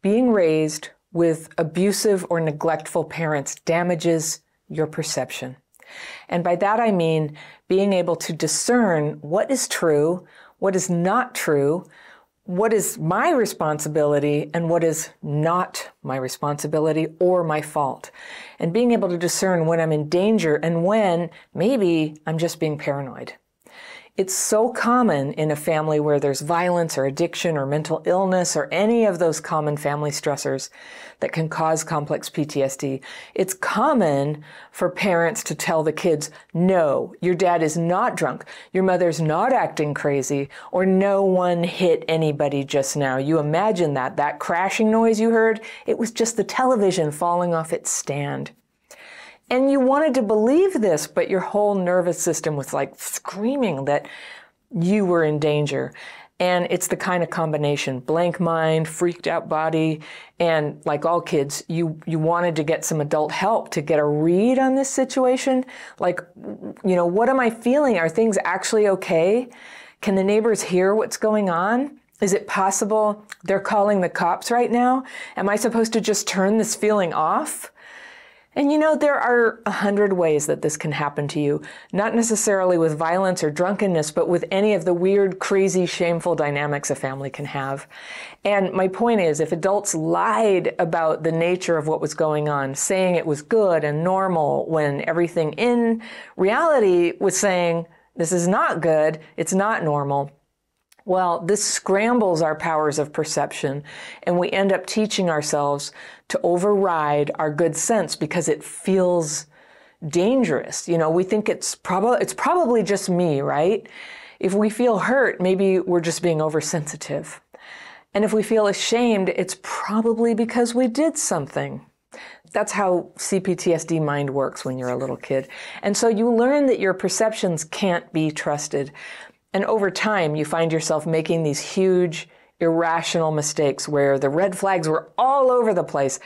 Being raised with abusive or neglectful parents damages your perception. And by that I mean being able to discern what is true, what is not true, what is my responsibility, and what is not my responsibility or my fault. And being able to discern when I'm in danger and when maybe I'm just being paranoid. It's so common in a family where there's violence or addiction or mental illness or any of those common family stressors that can cause complex PTSD. It's common for parents to tell the kids, no, your dad is not drunk, your mother's not acting crazy, or no one hit anybody just now. You imagine that crashing noise you heard, it was just the television falling off its stand. And you wanted to believe this, but your whole nervous system was like screaming that you were in danger. And it's the kind of combination, blank mind, freaked out body, and like all kids, you wanted to get some adult help to get a read on this situation. Like, what am I feeling? Are things actually okay? Can the neighbors hear what's going on? Is it possible they're calling the cops right now? Am I supposed to just turn this feeling off? And there are 100 ways that this can happen to you, not necessarily with violence or drunkenness, but with any of the weird, crazy, shameful dynamics a family can have. And my point is, if adults lied about the nature of what was going on, saying it was good and normal, when everything in reality was saying, this is not good, it's not normal, well, this scrambles our powers of perception, and we end up teaching ourselves to override our good sense because it feels dangerous. We think it's probably just me, right? If we feel hurt, maybe we're just being oversensitive. And if we feel ashamed, it's probably because we did something. That's how CPTSD mind works when you're a little kid. And so you learn that your perceptions can't be trusted. And over time, you find yourself making these huge, irrational mistakes where the red flags were all over the place.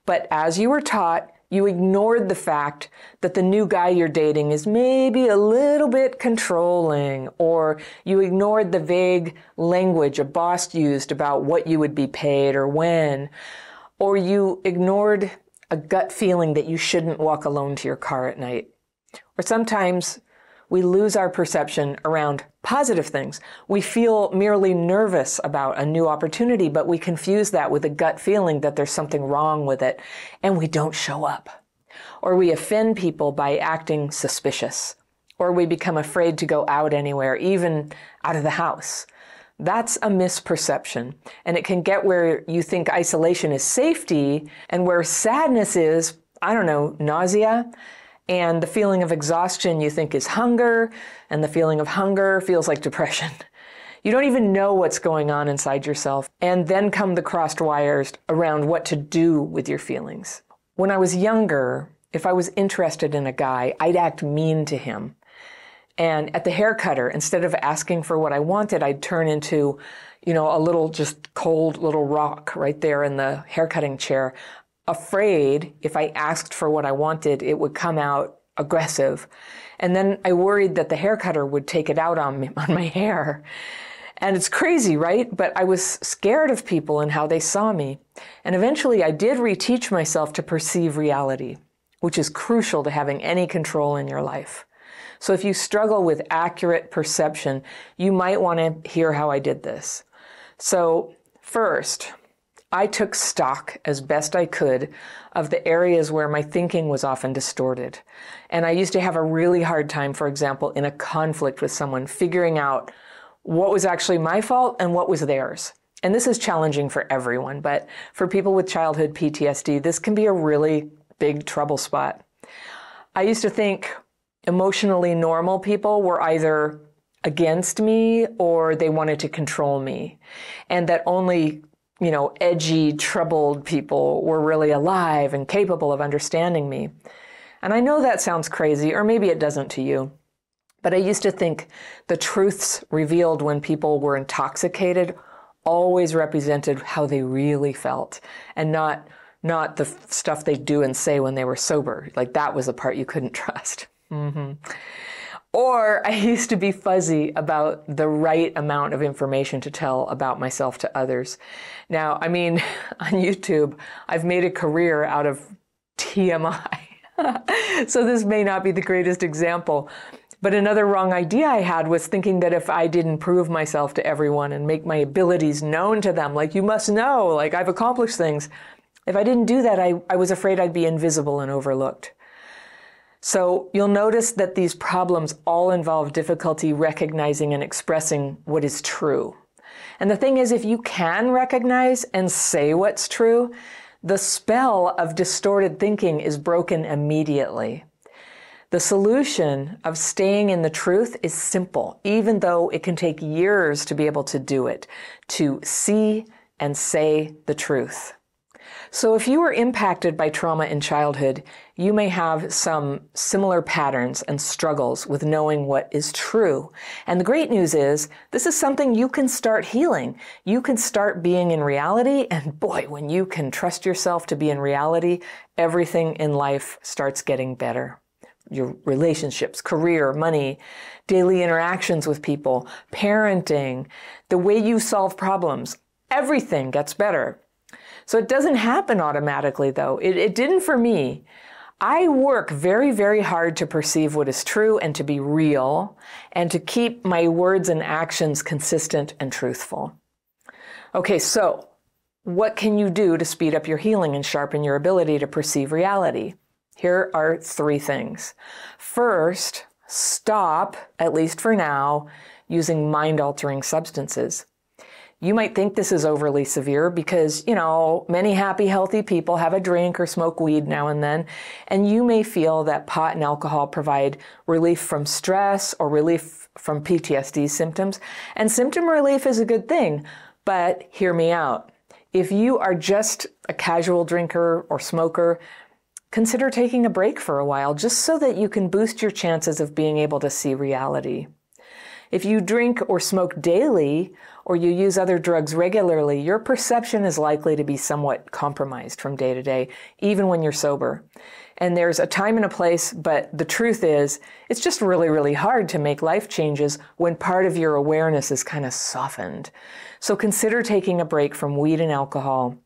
But as you were taught, you ignored the fact that the new guy you're dating is maybe a little bit controlling, or you ignored the vague language a boss used about what you would be paid or when, or you ignored a gut feeling that you shouldn't walk alone to your car at night. Or sometimes we lose our perception around positive things. We feel merely nervous about a new opportunity, but we confuse that with a gut feeling that there's something wrong with it, and we don't show up. Or we offend people by acting suspicious. Or we become afraid to go out anywhere, even out of the house. That's a misperception, and it can get where you think isolation is safety, and where sadness is, nausea. And the feeling of exhaustion you think is hunger, and the feeling of hunger feels like depression. You don't even know what's going on inside yourself. And then come the crossed wires around what to do with your feelings. When I was younger, if I was interested in a guy, I'd act mean to him. And at the hair cutter, instead of asking for what I wanted, I'd turn into, a little just cold little rock right there in the haircutting chair, afraid if I asked for what I wanted, it would come out aggressive. And then I worried that the hair cutter would take it out on me, on my hair. And it's crazy, right? But I was scared of people and how they saw me. And eventually I did reteach myself to perceive reality, which is crucial to having any control in your life. So if you struggle with accurate perception, you might want to hear how I did this. So first, I took stock as best I could of the areas where my thinking was often distorted. And I used to have a really hard time, for example, in a conflict with someone, figuring out what was actually my fault and what was theirs. And this is challenging for everyone, but for people with childhood PTSD, this can be a really big trouble spot. I used to think emotionally normal people were either against me or they wanted to control me, and that only edgy, troubled people were really alive and capable of understanding me. And I know that sounds crazy, or maybe it doesn't to you, but I used to think the truths revealed when people were intoxicated always represented how they really felt, and not the stuff they do and say when they were sober. Like that was the part you couldn't trust. Or I used to be fuzzy about the right amount of information to tell about myself to others. Now, I mean, on YouTube, I've made a career out of TMI. So this may not be the greatest example. But another wrong idea I had was thinking that if I didn't prove myself to everyone and make my abilities known to them, like, you must know, like, I've accomplished things. If I didn't do that, I was afraid I'd be invisible and overlooked. So you'll notice that these problems all involve difficulty recognizing and expressing what is true. And the thing is, if you can recognize and say what's true, the spell of distorted thinking is broken immediately. The solution of staying in the truth is simple, even though it can take years to be able to do it, to see and say the truth. So if you were impacted by trauma in childhood, you may have some similar patterns and struggles with knowing what is true. And the great news is, this is something you can start healing. You can start being in reality, and boy, when you can trust yourself to be in reality, everything in life starts getting better. Your relationships, career, money, daily interactions with people, parenting, the way you solve problems, everything gets better. So it doesn't happen automatically, though. It didn't for me. I work very, very hard to perceive what is true and to be real and to keep my words and actions consistent and truthful. Okay, so what can you do to speed up your healing and sharpen your ability to perceive reality? Here are 3 things. First, stop, at least for now, using mind-altering substances. You might think this is overly severe because, many happy, healthy people have a drink or smoke weed now and then, and you may feel that pot and alcohol provide relief from stress or relief from PTSD symptoms, and symptom relief is a good thing, but hear me out. If you are just a casual drinker or smoker, consider taking a break for a while just so that you can boost your chances of being able to see reality. If you drink or smoke daily, or you use other drugs regularly, your perception is likely to be somewhat compromised from day to day, even when you're sober. And there's a time and a place, but the truth is, it's just really, really hard to make life changes when part of your awareness is kind of softened. So consider taking a break from weed and alcohol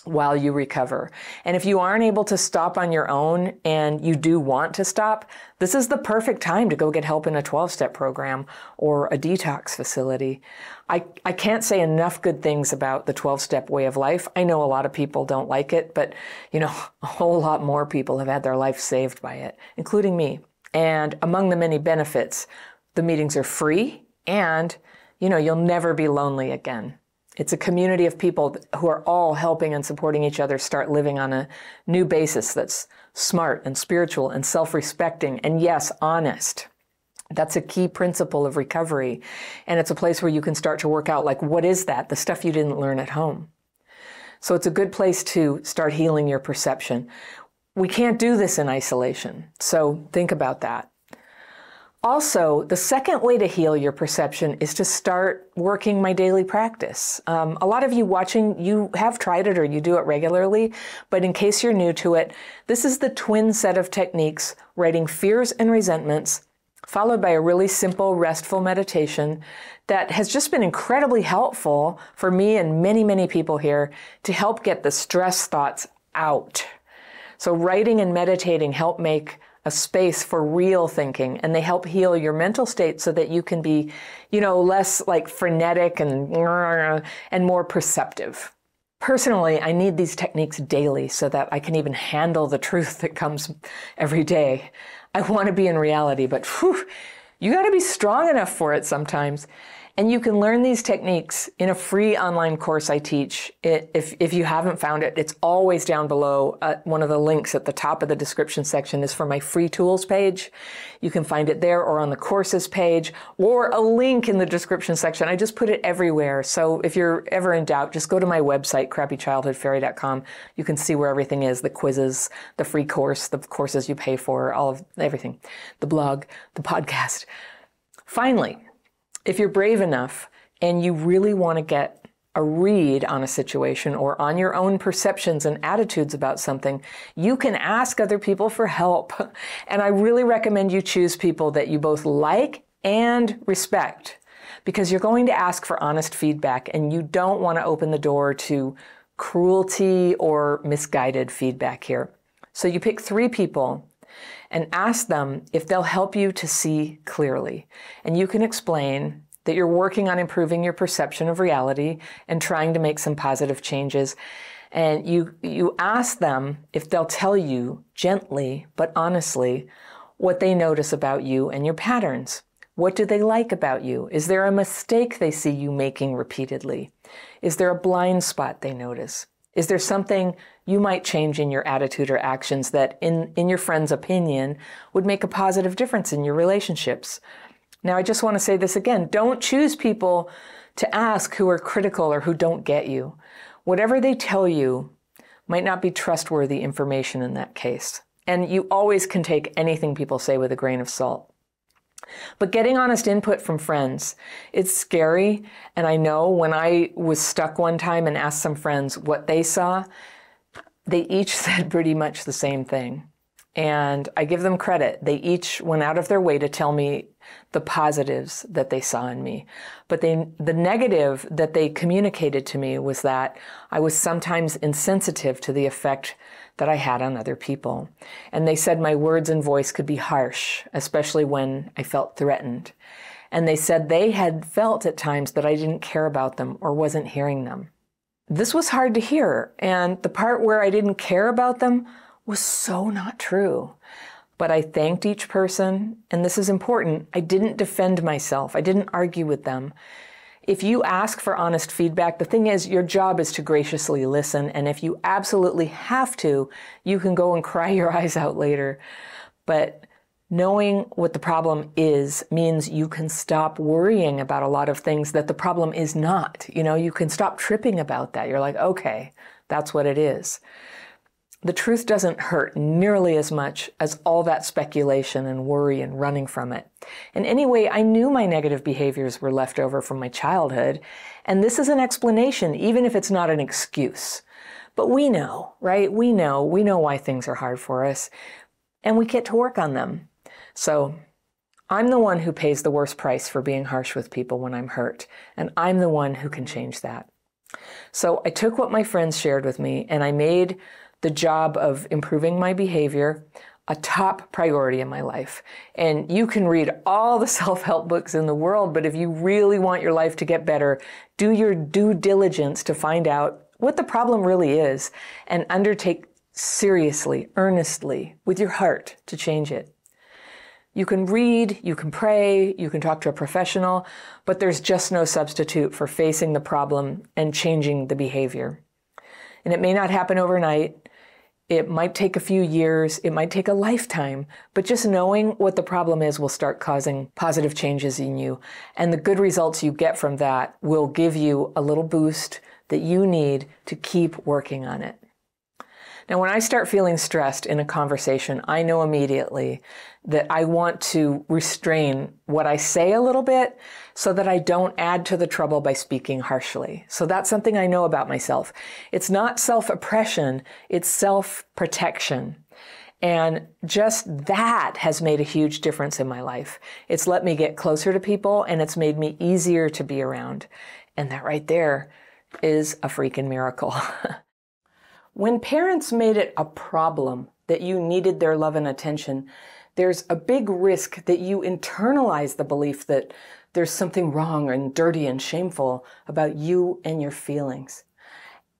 while you recover. And if you aren't able to stop on your own and you do want to stop, this is the perfect time to go get help in a 12-step program or a detox facility. I can't say enough good things about the 12-step way of life. I know a lot of people don't like it, but a whole lot more people have had their life saved by it, including me. And among the many benefits, the meetings are free and, you'll never be lonely again. It's a community of people who are all helping and supporting each other start living on a new basis that's smart and spiritual and self-respecting and, yes, honest. That's a key principle of recovery. And it's a place where you can start to work out, like, what is that? The stuff you didn't learn at home. So it's a good place to start healing your perception. We can't do this in isolation. So think about that. Also, the second way to heal your perception is to start working my daily practice. A lot of you watching, you have tried it or you do it regularly, but in case you're new to it, this is the twin set of techniques, writing fears and resentments, followed by a really simple, restful meditation that has just been incredibly helpful for me and many, many people here to help get the stress thoughts out. So writing and meditating help make a space for real thinking, and they help heal your mental state so that you can be, less like frenetic and more perceptive. Personally, I need these techniques daily so that I can even handle the truth that comes every day. I want to be in reality, but you got to be strong enough for it sometimes. And you can learn these techniques in a free online course I teach. If you haven't found it, it's always down below. One of the links at the top of the description section is for my free tools page. You can find it there or on the courses page or a link in the description section. I just put it everywhere. So if you're ever in doubt, just go to my website, crappychildhoodfairy.com. You can see where everything is, the quizzes, the free course, the courses you pay for, all of everything, the blog, the podcast. Finally, if you're brave enough and you really want to get a read on a situation or on your own perceptions and attitudes about something, you can ask other people for help. And I really recommend you choose people that you both like and respect, because you're going to ask for honest feedback, and you don't want to open the door to cruelty or misguided feedback here. So you pick 3 people and ask them if they'll help you to see clearly. And you can explain that you're working on improving your perception of reality and trying to make some positive changes. And you ask them if they'll tell you gently but honestly what they notice about you and your patterns. What do they like about you? Is there a mistake they see you making repeatedly? Is there a blind spot they notice? Is there something you might change in your attitude or actions that, in your friend's opinion, would make a positive difference in your relationships? Now, I just want to say this again. Don't choose people to ask who are critical or who don't get you. Whatever they tell you might not be trustworthy information in that case. And you always can take anything people say with a grain of salt. But getting honest input from friends, it's scary. And I know when I was stuck one time and asked some friends what they saw, they each said pretty much the same thing. And I give them credit. They each went out of their way to tell me the positives that they saw in me. But the negative that they communicated to me was that I was sometimes insensitive to the effect that I had on other people. And they said my words and voice could be harsh, especially when I felt threatened. And they said they had felt at times that I didn't care about them or wasn't hearing them. This was hard to hear, and the part where I didn't care about them was so not true. But I thanked each person, and this is important. I didn't defend myself. I didn't argue with them. If you ask for honest feedback, the thing is, your job is to graciously listen, and if you absolutely have to, you can go and cry your eyes out later. But knowing what the problem is means you can stop worrying about a lot of things that the problem is not. You know, you can stop tripping about that. You're like, okay, that's what it is. The truth doesn't hurt nearly as much as all that speculation and worry and running from it. And anyway, I knew my negative behaviors were left over from my childhood, and this is an explanation, even if it's not an excuse. But we know, right? We know why things are hard for us, and we get to work on them. So I'm the one who pays the worst price for being harsh with people when I'm hurt, and I'm the one who can change that. So I took what my friends shared with me, and I made the job of improving my behavior a top priority in my life. And you can read all the self-help books in the world, but if you really want your life to get better, do your due diligence to find out what the problem really is and undertake seriously, earnestly, with your heart to change it. You can read, you can pray, you can talk to a professional, but there's just no substitute for facing the problem and changing the behavior. And it may not happen overnight. It might take a few years, it might take a lifetime, but just knowing what the problem is will start causing positive changes in you. And the good results you get from that will give you a little boost that you need to keep working on it. Now, when I start feeling stressed in a conversation, I know immediately that I want to restrain what I say a little bit so that I don't add to the trouble by speaking harshly. So that's something I know about myself. It's not self-oppression, it's self-protection. And just that has made a huge difference in my life. It's let me get closer to people, and it's made me easier to be around. And that right there is a freaking miracle. When parents made it a problem that you needed their love and attention, there's a big risk that you internalize the belief that there's something wrong and dirty and shameful about you and your feelings.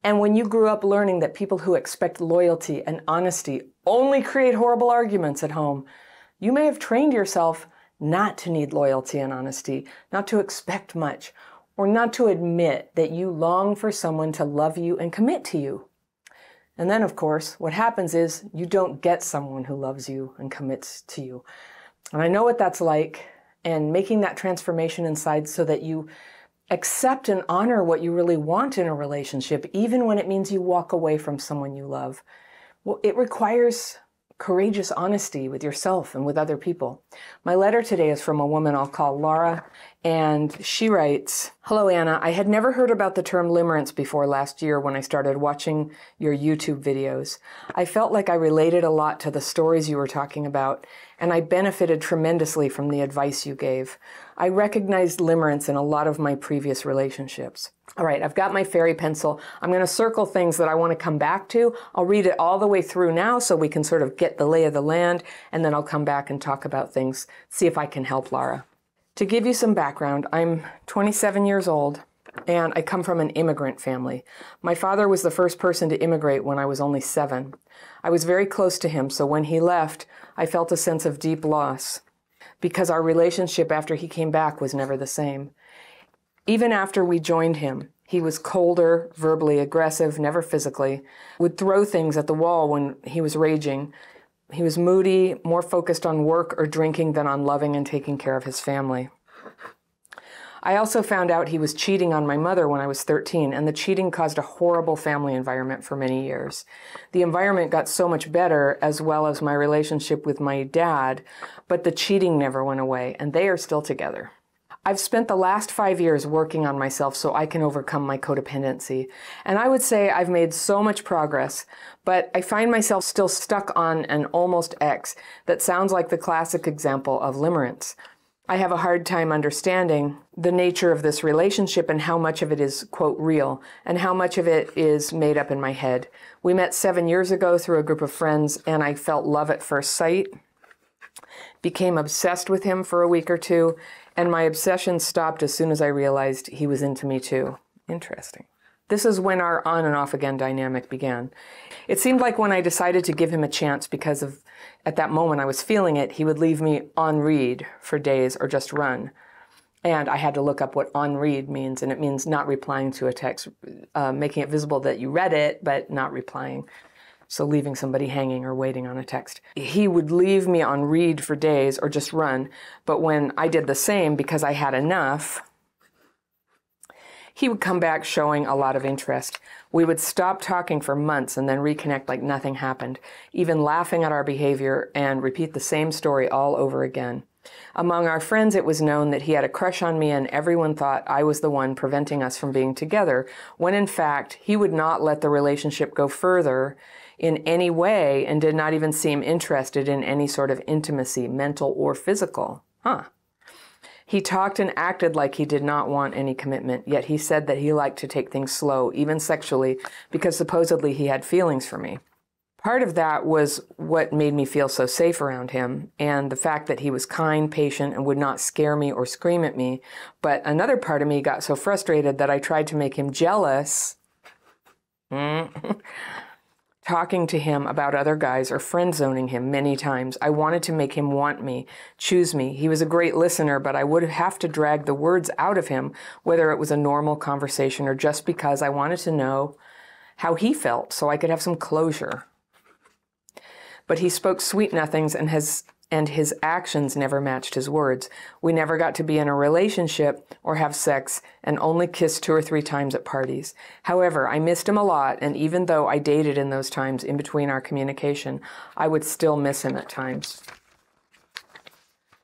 And when you grew up learning that people who expect loyalty and honesty only create horrible arguments at home, you may have trained yourself not to need loyalty and honesty, not to expect much, or not to admit that you long for someone to love you and commit to you. And then, of course, what happens is you don't get someone who loves you and commits to you. And I know what that's like, and making that transformation inside so that you accept and honor what you really want in a relationship, even when it means you walk away from someone you love. Well, it requires courageous honesty with yourself and with other people. My letter today is from a woman I'll call Laura, and she writes, "Hello, Anna. I had never heard about the term limerence before last year when I started watching your YouTube videos. I felt like I related a lot to the stories you were talking about, and I benefited tremendously from the advice you gave. I recognized limerence in a lot of my previous relationships." All right, I've got my fairy pencil. I'm going to circle things that I want to come back to. I'll read it all the way through now so we can sort of get the lay of the land, and then I'll come back and talk about things, see if I can help Laura. To give you some background, I'm 27 years old, and I come from an immigrant family. My father was the first person to immigrate when I was only 7. I was very close to him, so when he left, I felt a sense of deep loss because our relationship after he came back was never the same. Even after we joined him, he was colder, verbally aggressive, never physically, would throw things at the wall when he was raging. He was moody, more focused on work or drinking than on loving and taking care of his family. I also found out he was cheating on my mother when I was 13, and the cheating caused a horrible family environment for many years. The environment got so much better, as well as my relationship with my dad, but the cheating never went away, and they are still together. I've spent the last 5 years working on myself so I can overcome my codependency. And I would say I've made so much progress, but I find myself still stuck on an almost X that sounds like the classic example of limerence. I have a hard time understanding the nature of this relationship and how much of it is, quote, real, and how much of it is made up in my head. We met 7 years ago through a group of friends, and I felt love at first sight, became obsessed with him for a week or two, and my obsession stopped as soon as I realized he was into me too. Interesting. This is when our on and off again dynamic began. It seemed like when I decided to give him a chance because of, at that moment I was feeling it, he would leave me on read for days or just run. And I had to look up what on read means, and it means not replying to a text, making it visible that you read it, but not replying. So leaving somebody hanging or waiting on a text. He would leave me on read for days or just run, but when I did the same because I had enough, he would come back showing a lot of interest. We would stop talking for months and then reconnect like nothing happened, even laughing at our behavior and repeat the same story all over again. Among our friends, it was known that he had a crush on me, and everyone thought I was the one preventing us from being together, when in fact, he would not let the relationship go further in any way and did not even seem interested in any sort of intimacy, mental or physical. He talked and acted like he did not want any commitment, yet he said that he liked to take things slow, even sexually, because supposedly he had feelings for me. Part of that was what made me feel so safe around him, and the fact that he was kind, patient, and would not scare me or scream at me. But another part of me got so frustrated that I tried to make him jealous, talking to him about other guys or friend-zoning him many times. I wanted to make him want me, choose me. He was a great listener, but I would have to drag the words out of him, whether it was a normal conversation or just because I wanted to know how he felt so I could have some closure. But he spoke sweet nothings, and his actions never matched his words. We never got to be in a relationship or have sex, and only kissed 2 or 3 times at parties. However, I missed him a lot, and even though I dated in those times in between our communication, I would still miss him at times.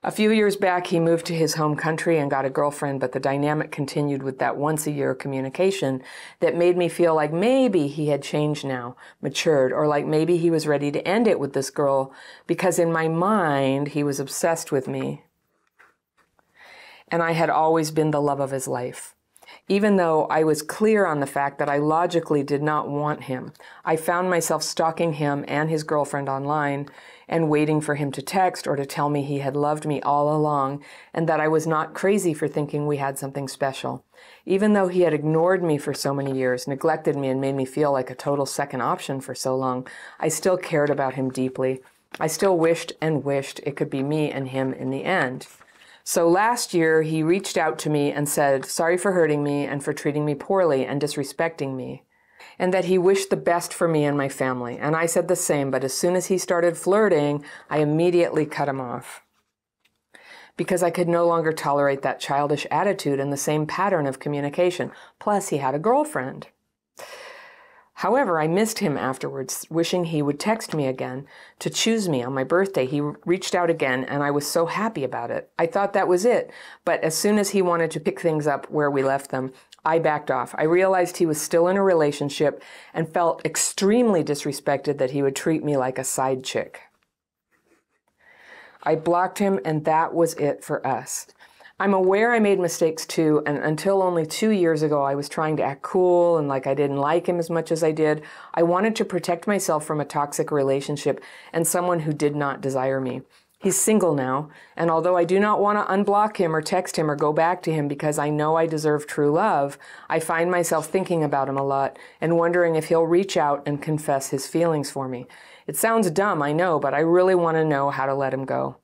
A few years back, he moved to his home country and got a girlfriend, but the dynamic continued with that once-a-year communication that made me feel like maybe he had changed now, matured, or like maybe he was ready to end it with this girl, because in my mind, he was obsessed with me, and I had always been the love of his life. Even though I was clear on the fact that I logically did not want him, I found myself stalking him and his girlfriend online and waiting for him to text or to tell me he had loved me all along and that I was not crazy for thinking we had something special. Even though he had ignored me for so many years, neglected me, and made me feel like a total second option for so long, I still cared about him deeply. I still wished and wished it could be me and him in the end. So last year, he reached out to me and said, sorry for hurting me and for treating me poorly and disrespecting me, and that he wished the best for me and my family. And I said the same, but as soon as he started flirting, I immediately cut him off, because I could no longer tolerate that childish attitude and the same pattern of communication. Plus, he had a girlfriend. However, I missed him afterwards, wishing he would text me again to choose me on my birthday. He reached out again, and I was so happy about it. I thought that was it, but as soon as he wanted to pick things up where we left them, I backed off. I realized he was still in a relationship and felt extremely disrespected that he would treat me like a side chick. I blocked him, and that was it for us. I'm aware I made mistakes too, and until only 2 years ago, I was trying to act cool and like I didn't like him as much as I did. I wanted to protect myself from a toxic relationship and someone who did not desire me. He's single now, and although I do not want to unblock him or text him or go back to him because I know I deserve true love, I find myself thinking about him a lot and wondering if he'll reach out and confess his feelings for me. It sounds dumb, I know, but I really want to know how to let him go.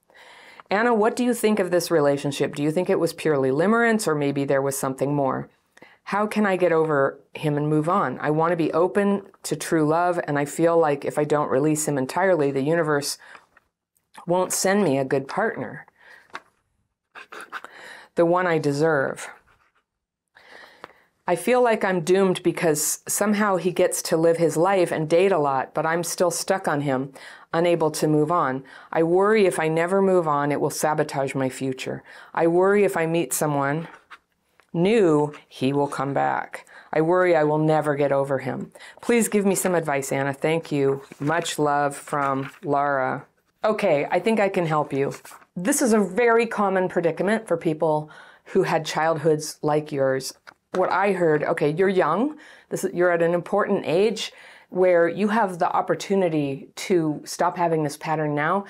Anna, what do you think of this relationship? Do you think it was purely limerence, or maybe there was something more? How can I get over him and move on? I want to be open to true love, and I feel like if I don't release him entirely, the universe won't send me a good partner, the one I deserve. I feel like I'm doomed because somehow he gets to live his life and date a lot, but I'm still stuck on him, unable to move on. I worry if I never move on, it will sabotage my future. I worry if I meet someone new, he will come back. I worry I will never get over him. Please give me some advice, Anna. Thank you. Much love from Laura. Okay, I think I can help you. This is a very common predicament for people who had childhoods like yours. What I heard, okay, you're young. You're at an important age where you have the opportunity to stop having this pattern now.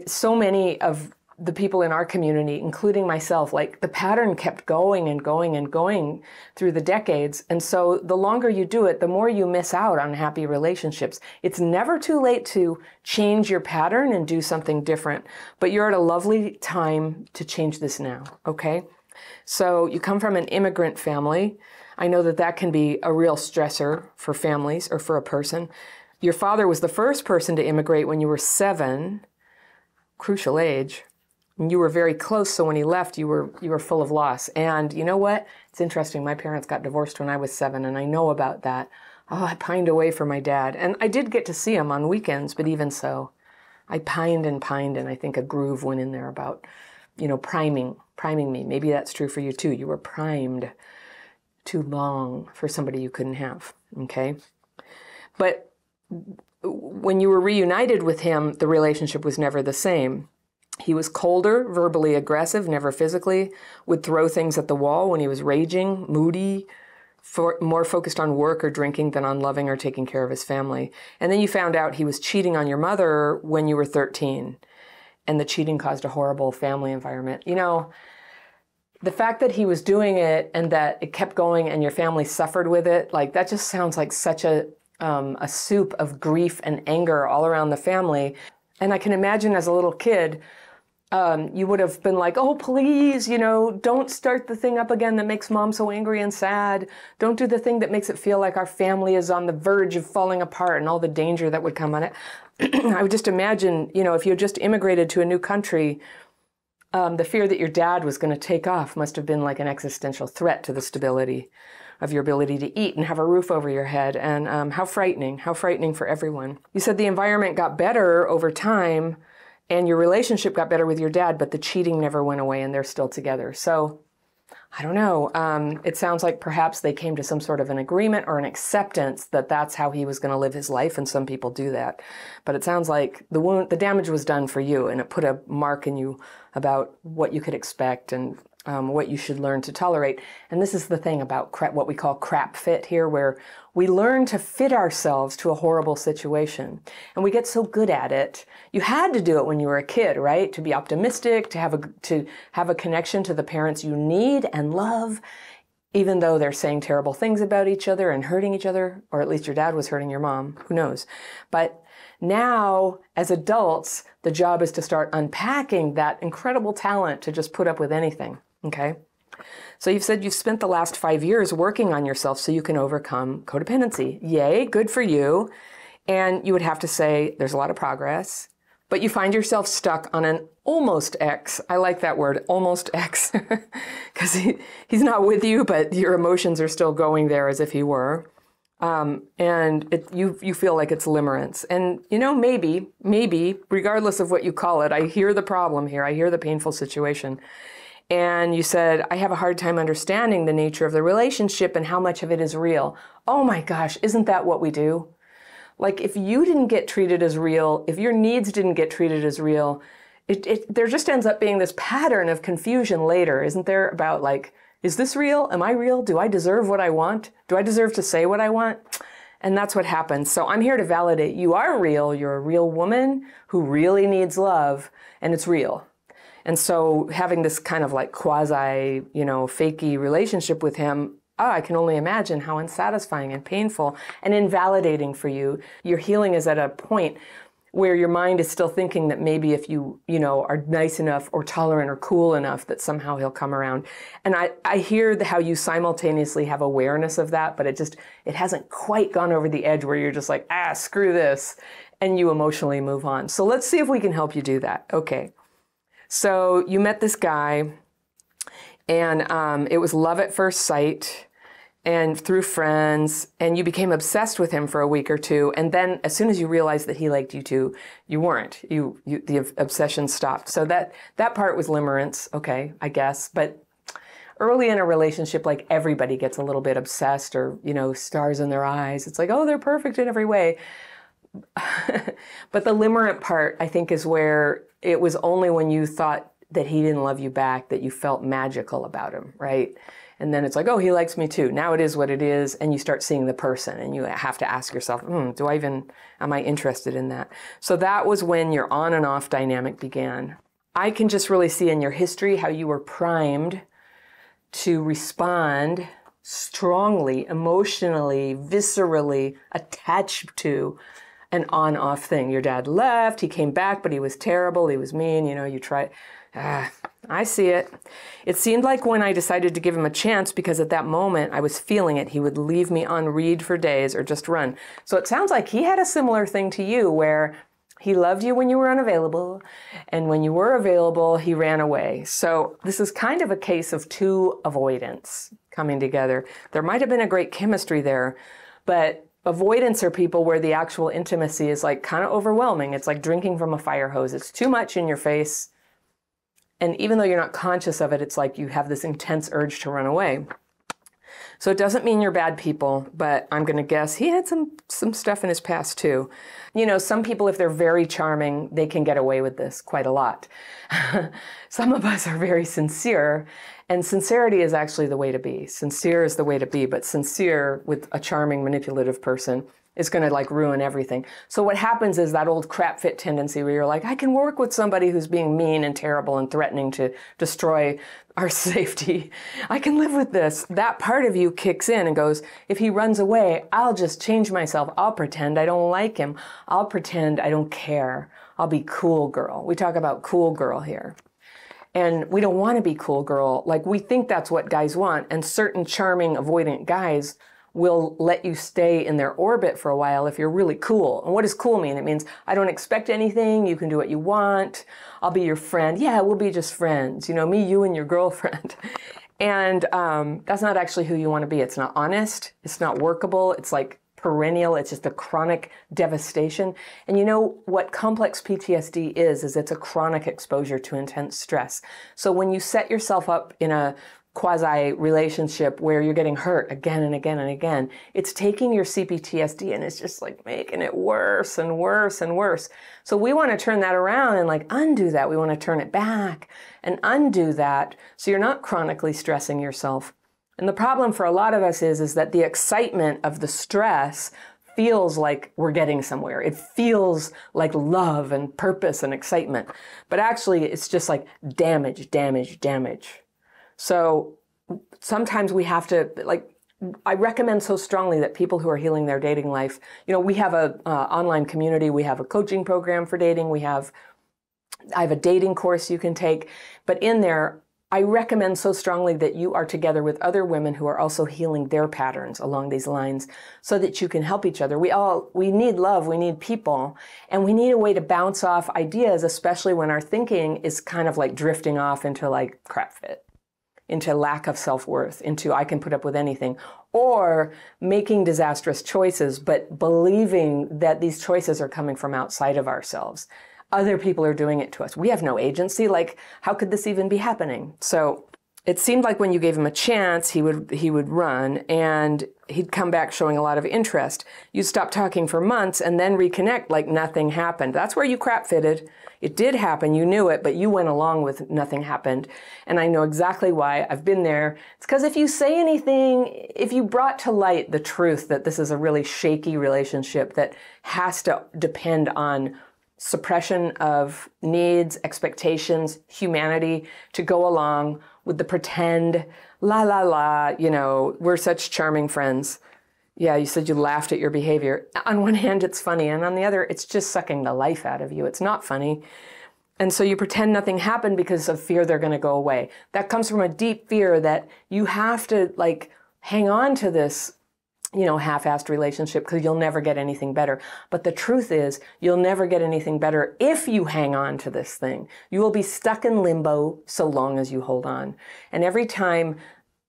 So many of the people in our community, including myself, like the pattern kept going and going and going through the decades. And so the longer you do it, the more you miss out on happy relationships. It's never too late to change your pattern and do something different, but you're at a lovely time to change this now, okay? So you come from an immigrant family. I know that that can be a real stressor for families or for a person. Your father was the first person to immigrate when you were 7, crucial age. And you were very close, so when he left, you were full of loss. And you know what? It's interesting. My parents got divorced when I was 7, and I know about that. Oh, I pined away for my dad. And I did get to see him on weekends, but even so, I pined, and I think a groove went in there about, priming me. Maybe that's true for you too. You were primed too long for somebody you couldn't have, okay? But when you were reunited with him, the relationship was never the same. He was colder, verbally aggressive, never physically, would throw things at the wall when he was raging, moody, more focused on work or drinking than on loving or taking care of his family. And then you found out he was cheating on your mother when you were 13, and the cheating caused a horrible family environment. The fact that he was doing it and that it kept going and your family suffered with it, like that just sounds like such a soup of grief and anger all around the family. And I can imagine as a little kid, you would have been like, oh, please, don't start the thing up again that makes mom so angry and sad. Don't do the thing that makes it feel like our family is on the verge of falling apart and all the danger that would come on it. I would just imagine, if you had just immigrated to a new country, the fear that your dad was going to take off must have been like an existential threat to the stability of your ability to eat and have a roof over your head. And how frightening for everyone. You said the environment got better over time and your relationship got better with your dad, but the cheating never went away and they're still together. So I don't know. It sounds like perhaps they came to some sort of an agreement or an acceptance that that's how he was going to live his life, and some people do that. But it sounds like the damage was done for you, and it put a mark in you about what you could expect and what you should learn to tolerate. And this is the thing about what we call crap fit here, where we learn to fit ourselves to a horrible situation. And we get so good at it. You had to do it when you were a kid, right? To be optimistic, to have a connection to the parents you need and love, even though they're saying terrible things about each other and hurting each other, or at least your dad was hurting your mom, who knows. But now, as adults, the job is to start unpacking that incredible talent to just put up with anything. Okay, so you've said you've spent the last 5 years working on yourself so you can overcome codependency. Yay, good for you. And you would have to say there's a lot of progress, but you find yourself stuck on an almost ex. I like that word, almost ex, because he's not with you, but your emotions are still going there as if he were. And you feel like it's limerence. And, maybe, regardless of what you call it, I hear the problem here. I hear the painful situation. And you said, I have a hard time understanding the nature of the relationship and how much of it is real. Oh my gosh, isn't that what we do? Like, if you didn't get treated as real, if your needs didn't get treated as real, there just ends up being this pattern of confusion later, isn't there? About like, is this real? Am I real? Do I deserve what I want? Do I deserve to say what I want? And that's what happens. So I'm here to validate you are real. You're a real woman who really needs love, and it's real. And so having this kind of like quasi, fakey relationship with him, I can only imagine how unsatisfying and painful and invalidating for you. Your healing is at a point where your mind is still thinking that maybe if you are nice enough or tolerant or cool enough that somehow he'll come around. And I hear how you simultaneously have awareness of that, but it hasn't quite gone over the edge where you're just like, screw this, and you emotionally move on. So let's see if we can help you do that. Okay. So you met this guy, and it was love at first sight, and through friends, and you became obsessed with him for a week or two, and then as soon as you realized that he liked you too, you weren't. The obsession stopped. So that part was limerence, okay, I guess. But early in a relationship, like, everybody gets a little bit obsessed, or stars in their eyes. It's like, oh, they're perfect in every way. But the limerent part, I think, is where it was only when you thought that he didn't love you back that you felt magical about him, right? And then it's like, oh, he likes me too. Now it is what it is, and you start seeing the person, and you have to ask yourself, am I interested in that? So that was when your on and off dynamic began. I can just really see in your history how you were primed to respond strongly, emotionally, viscerally attached to an on-off thing. Your dad left, he came back, but he was terrible, he was mean, you tried. I see it. It seemed like when I decided to give him a chance, because at that moment I was feeling it, he would leave me on read for days or just run. So it sounds like he had a similar thing to you, where he loved you when you were unavailable, and when you were available, he ran away. So this is kind of a case of two avoidance coming together. There might have been a great chemistry there, but avoidance are people where the actual intimacy is like kind of overwhelming. It's like drinking from a fire hose. It's too much in your face. And even though you're not conscious of it, it's like you have this intense urge to run away. So it doesn't mean you're bad people, but I'm going to guess he had some stuff in his past too. Some people, if they're very charming, they can get away with this quite a lot. Some of us are very sincere, and sincerity is actually the way to be. Sincere is the way to be, but sincere with a charming, manipulative person is going to like ruin everything. So what happens is that old crap fit tendency where you're like, I can work with somebody who's being mean and terrible and threatening to destroy our safety. I can live with this. That part of you kicks in and goes, if he runs away, I'll just change myself. I'll pretend I don't like him. I'll pretend I don't care. I'll be cool girl. We talk about cool girl here. And we don't want to be cool girl. Like, we think that's what guys want. And certain charming, avoidant guys will let you stay in their orbit for a while if you're really cool. And what does cool mean? It means I don't expect anything. You can do what you want. I'll be your friend. Yeah, we'll be just friends. Me, you, and your girlfriend. And that's not actually who you want to be. It's not honest. It's not workable. It's like perennial. It's just a chronic devastation. And you know what complex PTSD is it's a chronic exposure to intense stress. So when you set yourself up in a quasi-relationship where you're getting hurt again and again and again, it's taking your CPTSD and it's just like making it worse and worse and worse. So we want to turn that around and like undo that. We want to turn it back and undo that so you're not chronically stressing yourself. And the problem for a lot of us is that the excitement of the stress feels like we're getting somewhere. It feels like love and purpose and excitement. But actually, it's just like damage, damage, damage. So sometimes we have to, I recommend so strongly that people who are healing their dating life, we have a online community, we have a coaching program for dating, I have a dating course you can take, but in there, I recommend so strongly that you are together with other women who are also healing their patterns along these lines so that you can help each other. We need love, we need people, and we need a way to bounce off ideas, especially when our thinking is kind of like drifting off into like crap fit. into lack of self-worth, into I can put up with anything, or making disastrous choices, but believing that these choices are coming from outside of ourselves. Other people are doing it to us. We have no agency. Like, how could this even be happening? So it seemed like when you gave him a chance, he would run, and he'd come back showing a lot of interest. You'd stop talking for months and then reconnect like nothing happened. That's where you crap fitted. It did happen. You knew it, but you went along with nothing happened. And I know exactly why. I've been there. It's because if you say anything, if you brought to light the truth that this is a really shaky relationship that has to depend on suppression of needs, expectations, humanity to go along with the pretend, la, la, la, you know, we're such charming friends. Yeah, you said you laughed at your behavior. On one hand, it's funny, and on the other, it's just sucking the life out of you. It's not funny. And so you pretend nothing happened because of fear they're going to go away. That comes from a deep fear that you have to, like, hang on to this, you know, half-assed relationship because you'll never get anything better. But the truth is, you'll never get anything better if you hang on to this thing. You will be stuck in limbo so long as you hold on. And every time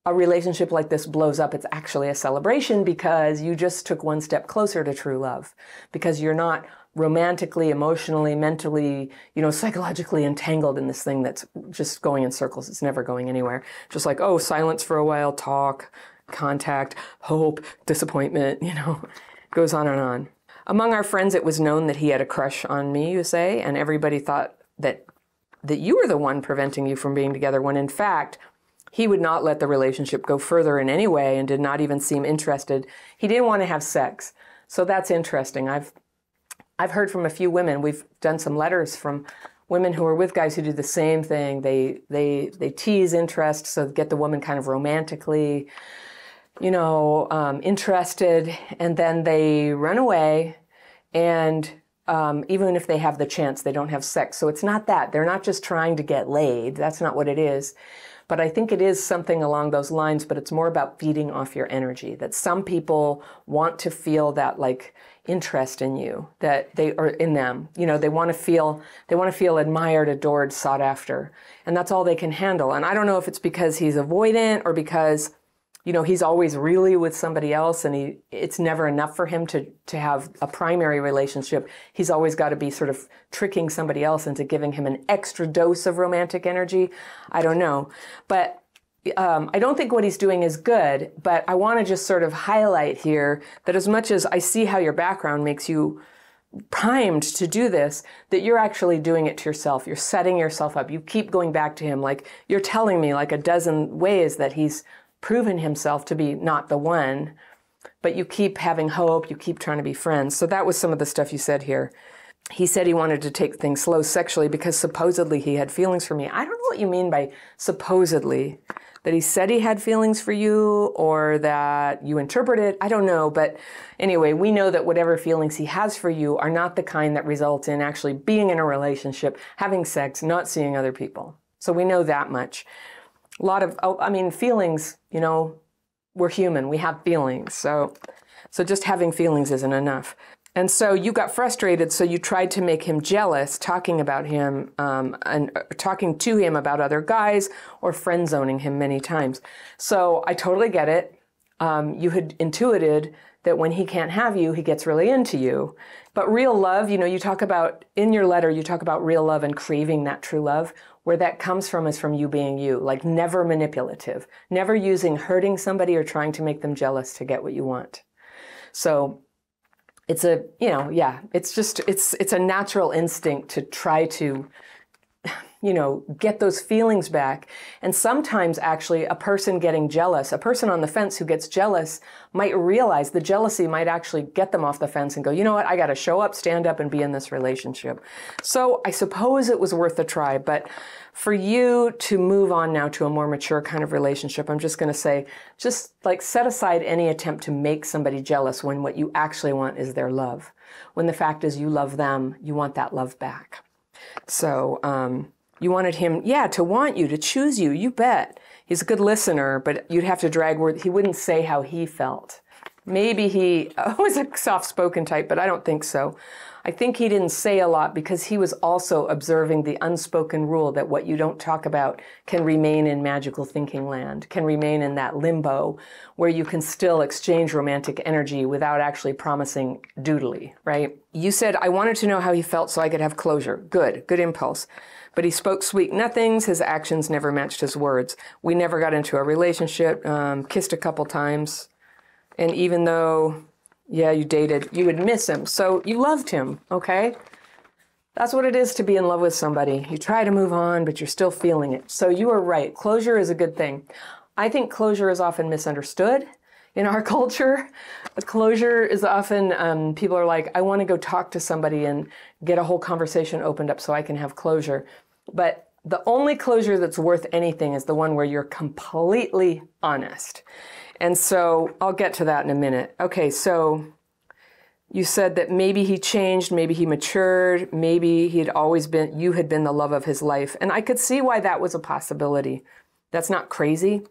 a relationship like this blows up, it's actually a celebration because you just took one step closer to true love, because you're not romantically, emotionally, mentally, you know, psychologically entangled in this thing that's just going in circles. It's never going anywhere. Just like, oh, silence for a while, talk, contact, hope, disappointment, you know, goes on and on. Among our friends, it was known that he had a crush on me, you say, and everybody thought that you were the one preventing you from being together, when in fact, he would not let the relationship go further in any way and did not even seem interested. He didn't want to have sex. So that's interesting. I've heard from a few women. We've done some letters from women who are with guys who do the same thing. They tease interest, so get the woman kind of romantically, you know, interested, and then they run away, and even if they have the chance, they don't have sex. So it's not that. They're not just trying to get laid. That's not what it is. But I think it is something along those lines, but it's more about feeding off your energy, that some people want to feel that, like, interest in you, that they are in them. You know, they want to feel admired, adored, sought after. And that's all they can handle. And I don't know if it's because he's avoidant or because, you know, he's always really with somebody else and it's never enough for him to have a primary relationship. He's always got to be sort of tricking somebody else into giving him an extra dose of romantic energy. I don't know. But I don't think what he's doing is good, but I want to just sort of highlight here that as much as I see how your background makes you primed to do this, that you're actually doing it to yourself. You're setting yourself up. You keep going back to him. Like, you're telling me like a dozen ways that he's proven himself to be not the one, but you keep having hope. You keep trying to be friends. So that was some of the stuff you said here. He said he wanted to take things slow sexually because supposedly he had feelings for me. I don't know what you mean by supposedly. That he said he had feelings for you or that you interpret it, I don't know. But anyway, we know that whatever feelings he has for you are not the kind that result in actually being in a relationship, having sex, not seeing other people. So we know that much. A lot of, feelings, you know, we're human, we have feelings. So just having feelings isn't enough. And so you got frustrated, so you tried to make him jealous, talking about him and talking to him about other guys or friend zoning him many times. So I totally get it. You had intuited that when he can't have you, he gets really into you. But real love, you know, you talk about, in your letter, you talk about real love and craving that true love. Where that comes from is from you being you, like never manipulative, never using hurting somebody or trying to make them jealous to get what you want. So it's a, you know, yeah, it's a natural instinct to try to, you know, get those feelings back. And sometimes actually a person getting jealous, a person on the fence who gets jealous might realize the jealousy might actually get them off the fence and go, you know what, I got to show up, stand up and be in this relationship. So I suppose it was worth a try, but for you to move on now to a more mature kind of relationship, I'm just going to say, just like set aside any attempt to make somebody jealous when what you actually want is their love. When the fact is you love them, you want that love back. So you wanted him, yeah, to want you, to choose you, you bet. He's a good listener, but you'd have to drag words. He wouldn't say how he felt. Maybe he was a soft-spoken type, but I don't think so. I think he didn't say a lot because he was also observing the unspoken rule that what you don't talk about can remain in magical thinking land, can remain in that limbo where you can still exchange romantic energy without actually promising doodly, right? You said, I wanted to know how he felt so I could have closure. Good impulse. But he spoke sweet nothings. His actions never matched his words. We never got into a relationship, kissed a couple times. And even though, yeah, you dated, you would miss him. So you loved him, okay? That's what it is to be in love with somebody. You try to move on, but you're still feeling it. So you are right. Closure is a good thing. I think closure is often misunderstood in our culture. Closure is often, people are like, I want to go talk to somebody and get a whole conversation opened up so I can have closure. But the only closure that's worth anything is the one where you're completely honest. And so I'll get to that in a minute. Okay, so you said that maybe he changed, maybe he matured, maybe you had been the love of his life. And I could see why that was a possibility. That's not crazy.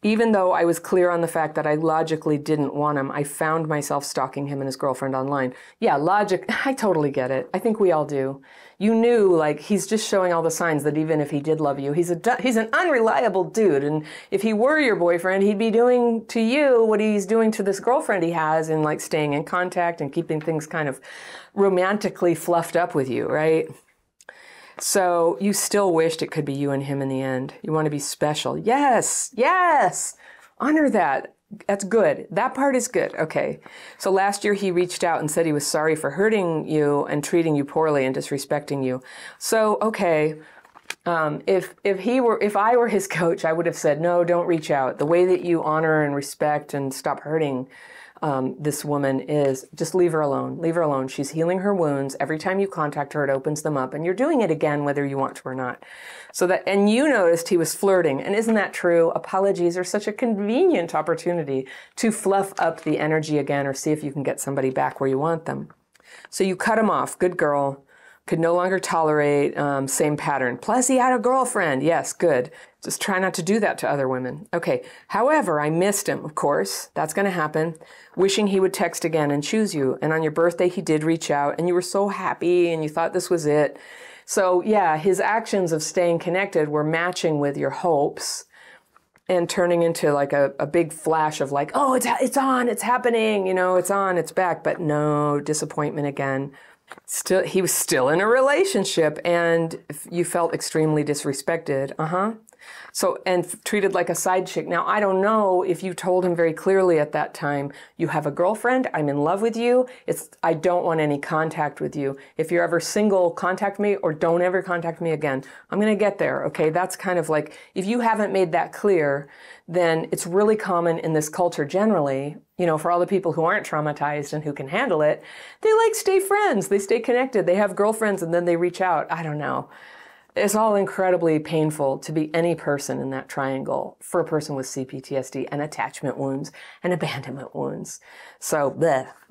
Even though I was clear on the fact that I logically didn't want him, I found myself stalking him and his girlfriend online. Yeah, logic, I totally get it. I think we all do. You knew, like, he's just showing all the signs that even if he did love you, he's an unreliable dude. And if he were your boyfriend, he'd be doing to you what he's doing to this girlfriend he has in, like, staying in contact and keeping things kind of romantically fluffed up with you, right? So you still wished it could be you and him in the end. You want to be special. Yes, yes. Honor that. That's good. That part is good. Okay. So last year he reached out and said he was sorry for hurting you and treating you poorly and disrespecting you. So, okay. If I were his coach, I would have said, no, don't reach out. The way that you honor and respect and stop hurting this woman is just leave her alone. Leave her alone. She's healing her wounds. Every time you contact her, it opens them up, and you're doing it again, whether you want to or not. And you noticed he was flirting. And isn't that true? Apologies are such a convenient opportunity to fluff up the energy again or see if you can get somebody back where you want them. So you cut him off. Good girl. Could no longer tolerate, same pattern. Plus he had a girlfriend. Yes, good. Just try not to do that to other women. Okay. However, I missed him, of course. That's going to happen. Wishing he would text again and choose you. And on your birthday, he did reach out and you were so happy and you thought this was it. So yeah, his actions of staying connected were matching with your hopes and turning into like a big flash of like, oh, it's on, it's happening, it's on, it's back. But no, disappointment again. He was still in a relationship and you felt extremely disrespected. So, and treated like a side chick. Now, I don't know if you told him very clearly at that time, you have a girlfriend, I'm in love with you, I don't want any contact with you. If you're ever single, contact me or don't ever contact me again. I'm going to get there, okay? That's kind of like, if you haven't made that clear, then it's really common in this culture generally, for all the people who aren't traumatized and who can handle it, they stay friends, they stay connected, they have girlfriends and then they reach out. I don't know. It's all incredibly painful to be any person in that triangle for a person with CPTSD and attachment wounds and abandonment wounds. So,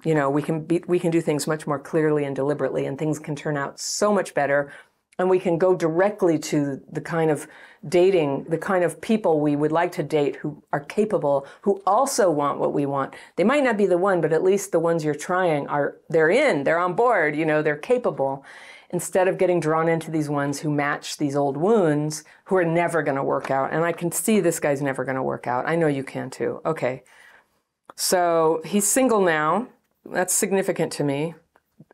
we can do things much more clearly and deliberately, and things can turn out so much better. And we can go directly to the kind of dating, the kind of people we would like to date who are capable, who also want what we want. They might not be the one, but at least the ones you're trying they're on board, they're capable. Instead of getting drawn into these ones who match these old wounds, who are never going to work out. And I can see this guy's never going to work out. I know you can too. Okay. So he's single now. That's significant to me.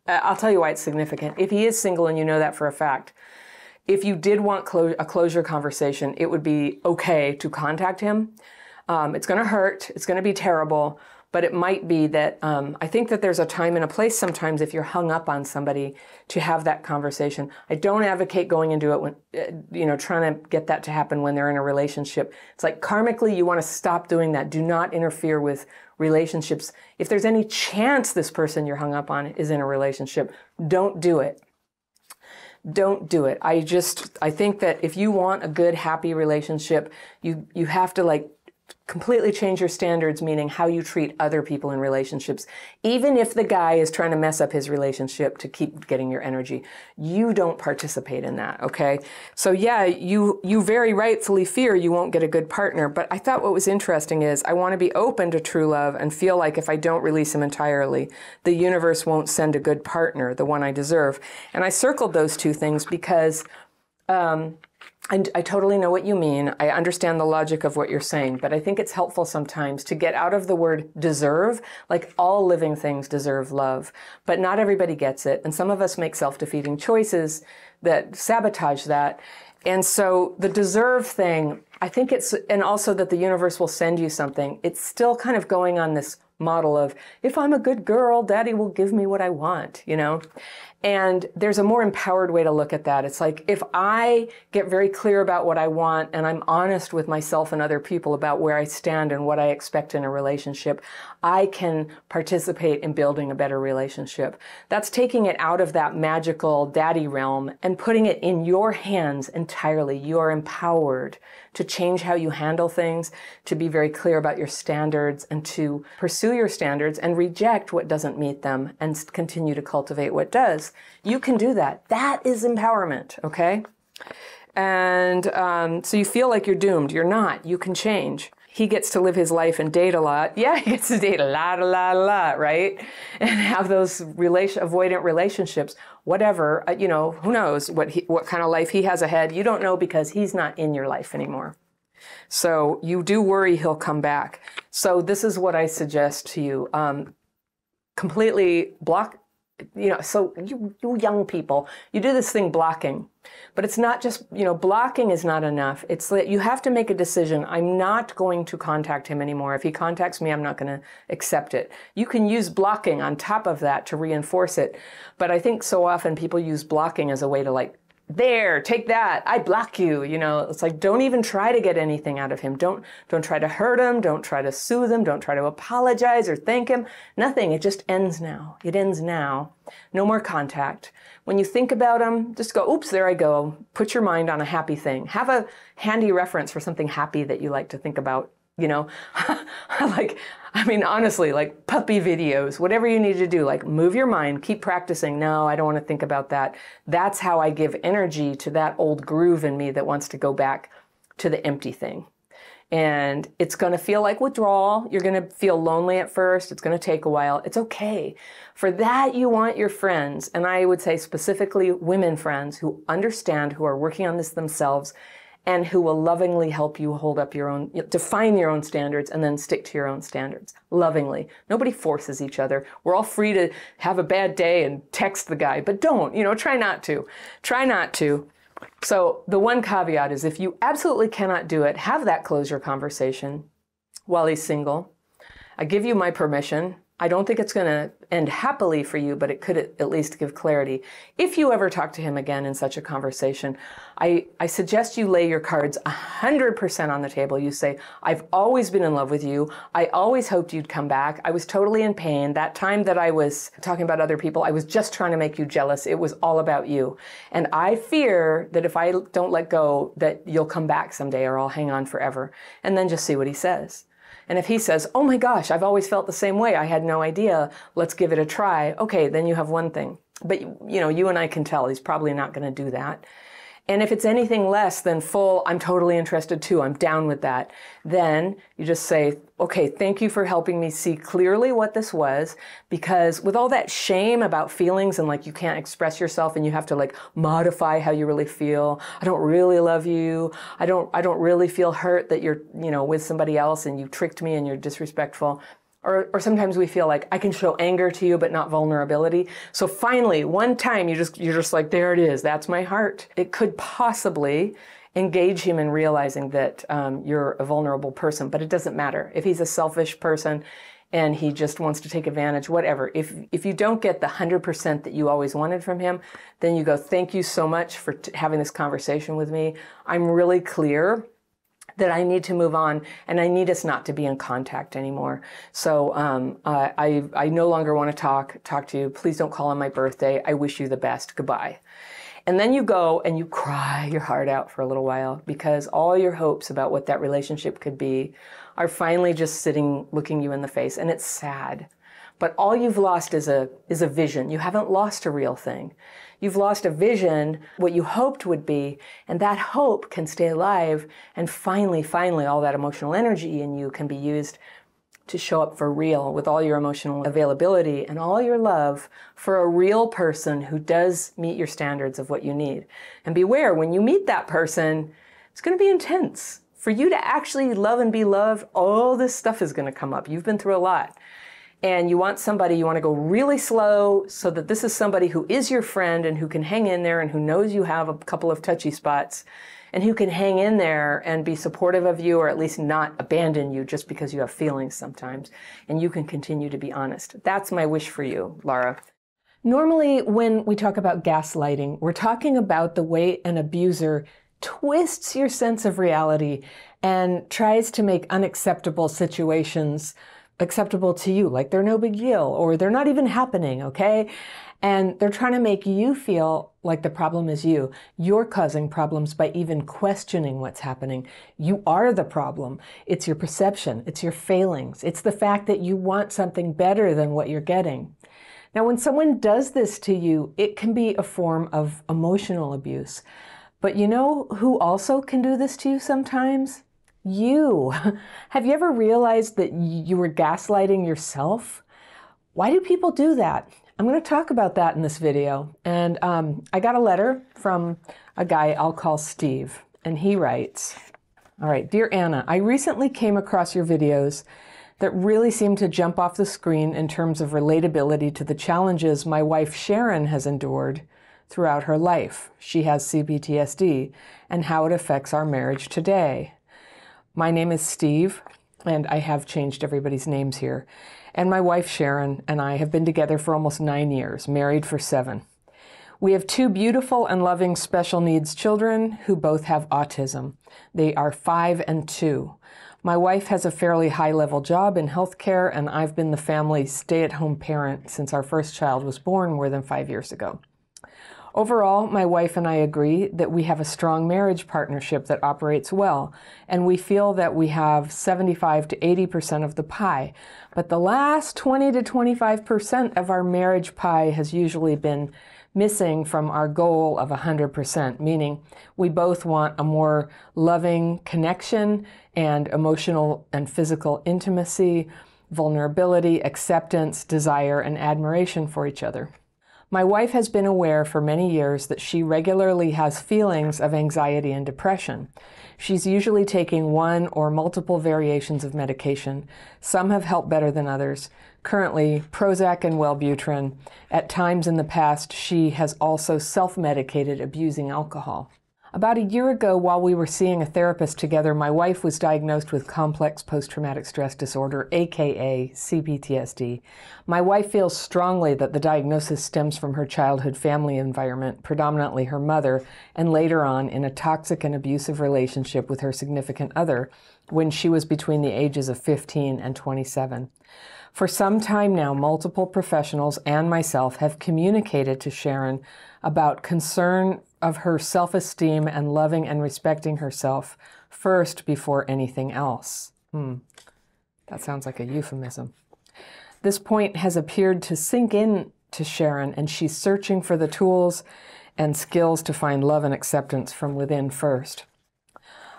I'll tell you why it's significant. If he is single and you know that for a fact, if you did want a closure conversation, it would be okay to contact him. It's going to hurt. It's going to be terrible. But it might be that I think that there's a time and a place sometimes if you're hung up on somebody to have that conversation. I don't advocate going into it when, trying to get that to happen when they're in a relationship. It's like karmically, you want to stop doing that. Do not interfere with relationships. If there's any chance this person you're hung up on is in a relationship, don't do it. Don't do it. I think that if you want a good, happy relationship, you have to completely change your standards, meaning how you treat other people in relationships. Even if the guy is trying to mess up his relationship to keep getting your energy, you don't participate in that, okay? So yeah, you very rightfully fear you won't get a good partner, but I thought what was interesting is I want to be open to true love and feel like if I don't release him entirely, the universe won't send a good partner, the one I deserve. And I circled those two things because I totally know what you mean. I understand the logic of what you're saying, but I think it's helpful sometimes to get out of the word deserve. Like, all living things deserve love, but not everybody gets it. And some of us make self-defeating choices that sabotage that. And so the deserve thing, I think and also that the universe will send you something. It's still kind of going on this model of, if I'm a good girl, daddy will give me what I want, you know? And there's a more empowered way to look at that. It's like, if I get very clear about what I want and I'm honest with myself and other people about where I stand and what I expect in a relationship, I can participate in building a better relationship. That's taking it out of that magical daddy realm and putting it in your hands entirely. You are empowered to change how you handle things, to be very clear about your standards, and to pursue your standards and reject what doesn't meet them and continue to cultivate what does. You can do that. That is empowerment, okay? And so you feel like you're doomed. You're not. You can change. He gets to live his life and date a lot. Yeah, he gets to date a lot, right? And have those avoidant relationships. Whatever, you know, who knows what kind of life he has ahead. You don't know because he's not in your life anymore. So you do worry he'll come back. So this is what I suggest to you. Completely block, you know, so you young people, you do this thing blocking. But it's not just, you know, blocking is not enough. It's that you have to make a decision. I'm not going to contact him anymore. If he contacts me, I'm not going to accept it. You can use blocking on top of that to reinforce it. But I think so often people use blocking as a way to, like, there, take that, I block you, you know. It's like, don't even try to get anything out of him. Don't try to hurt him. Don't try to soothe him. Don't try to apologize or thank him. Nothing. It just ends now. It ends now. No more contact. When you think about him, just go, oops, there I go. Put your mind on a happy thing. Have a handy reference for something happy that you like to think about, you know. Honestly, like puppy videos, whatever you need to do, like move your mind, keep practicing. No, I don't want to think about that. That's how I give energy to that old groove in me that wants to go back to the empty thing. And it's going to feel like withdrawal. You're going to feel lonely at first. It's going to take a while. It's okay. For that, you want your friends, and I would say specifically women friends who understand, who are working on this themselves, and who will lovingly help you hold up your own, define your own standards, and then stick to your own standards. Lovingly. Nobody forces each other. We're all free to have a bad day and text the guy, but don't, you know, try not to. Try not to. So the one caveat is, if you absolutely cannot do it, have that closure conversation while he's single. I give you my permission. I don't think it's going to end happily for you, but it could at least give clarity. If you ever talk to him again in such a conversation, I suggest you lay your cards 100% on the table. You say, I've always been in love with you. I always hoped you'd come back. I was totally in pain. That time that I was talking about other people, I was just trying to make you jealous. It was all about you. And I fear that if I don't let go, that you'll come back someday, or I'll hang on forever. And then just see what he says. And if he says, oh my gosh, I've always felt the same way, I had no idea, let's give it a try, okay, then you have one thing. But, you know, you and I can tell he's probably not going to do that. And if it's anything less than full, I'm totally interested too, I'm down with that, then you just say, okay, thank you for helping me see clearly what this was, because with all that shame about feelings and like you can't express yourself and you have to like modify how you really feel. I don't really love you. I don't really feel hurt that you're, you know, with somebody else and you tricked me and you're disrespectful. Or sometimes we feel like I can show anger to you, but not vulnerability. So finally, one time you're just like, there it is. That's my heart. It could possibly engage him in realizing that you're a vulnerable person, but it doesn't matter. If he's a selfish person and he just wants to take advantage, whatever. If you don't get the 100% that you always wanted from him, then you go, thank you so much for having this conversation with me. I'm really clear that I need to move on, and I need us not to be in contact anymore. So I no longer want to talk to you. Please don't call on my birthday. I wish you the best. Goodbye. And then you go and you cry your heart out for a little while, because all your hopes about what that relationship could be are finally just sitting, looking you in the face, and it's sad. But all you've lost is a vision. You haven't lost a real thing. You've lost a vision, what you hoped would be, and that hope can stay alive, and finally, all that emotional energy in you can be used to show up for real with all your emotional availability and all your love for a real person who does meet your standards of what you need. And beware, when you meet that person, it's going to be intense. For you to actually love and be loved, all this stuff is going to come up. You've been through a lot. And you want somebody, you want to go really slow so that this is somebody who is your friend and who can hang in there and who knows you have a couple of touchy spots and who can hang in there and be supportive of you, or at least not abandon you just because you have feelings sometimes. And you can continue to be honest. That's my wish for you, Laura. Normally, when we talk about gaslighting, we're talking about the way an abuser twists your sense of reality and tries to make unacceptable situations acceptable to you, like they're no big deal, or they're not even happening, okay? And they're trying to make you feel like the problem is you. You're causing problems by even questioning what's happening. You are the problem. It's your perception. It's your failings. It's the fact that you want something better than what you're getting. Now, when someone does this to you, it can be a form of emotional abuse. But you know who also can do this to you sometimes? You. Have you ever realized that you were gaslighting yourself? Why do people do that? I'm going to talk about that in this video. And I got a letter from a guy I'll call Steve, and he writes, all right, Dear Anna, I recently came across your videos that really seem to jump off the screen in terms of relatability to the challenges my wife Sharon has endured throughout her life. She has CPTSD, and how it affects our marriage today. My name is Steve, and I have changed everybody's names here. And my wife Sharon and I have been together for almost 9 years, married for 7. We have 2 beautiful and loving special needs children who both have autism. They are 5 and 2. My wife has a fairly high-level job in healthcare, and I've been the family's stay-at-home parent since our first child was born more than 5 years ago. Overall, my wife and I agree that we have a strong marriage partnership that operates well, and we feel that we have 75 to 80% of the pie. But the last 20 to 25% of our marriage pie has usually been missing from our goal of 100%, meaning we both want a more loving connection and emotional and physical intimacy, vulnerability, acceptance, desire, and admiration for each other. My wife has been aware for many years that she regularly has feelings of anxiety and depression. She's usually taking one or multiple variations of medication. Some have helped better than others. Currently, Prozac and Wellbutrin. At times in the past, she has also self-medicated, abusing alcohol. About a year ago, while we were seeing a therapist together, my wife was diagnosed with complex post-traumatic stress disorder, aka CPTSD. My wife feels strongly that the diagnosis stems from her childhood family environment, predominantly her mother, and later on in a toxic and abusive relationship with her significant other when she was between the ages of 15 and 27. For some time now, multiple professionals and myself have communicated to Sharon about concern of her self-esteem and loving and respecting herself first before anything else. That sounds like a euphemism. This point has appeared to sink in to Sharon, and she's searching for the tools and skills to find love and acceptance from within first.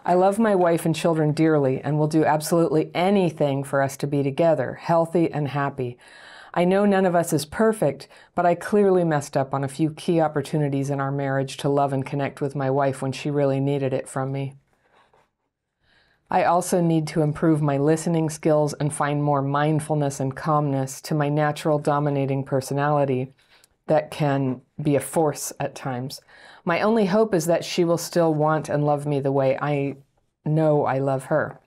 I love my wife and children dearly and will do absolutely anything for us to be together, healthy and happy. I know none of us is perfect, but I clearly messed up on a few key opportunities in our marriage to love and connect with my wife when she really needed it from me. I also need to improve my listening skills and find more mindfulness and calmness to my natural dominating personality that can be a force at times. My only hope is that she will still want and love me the way I know I love her.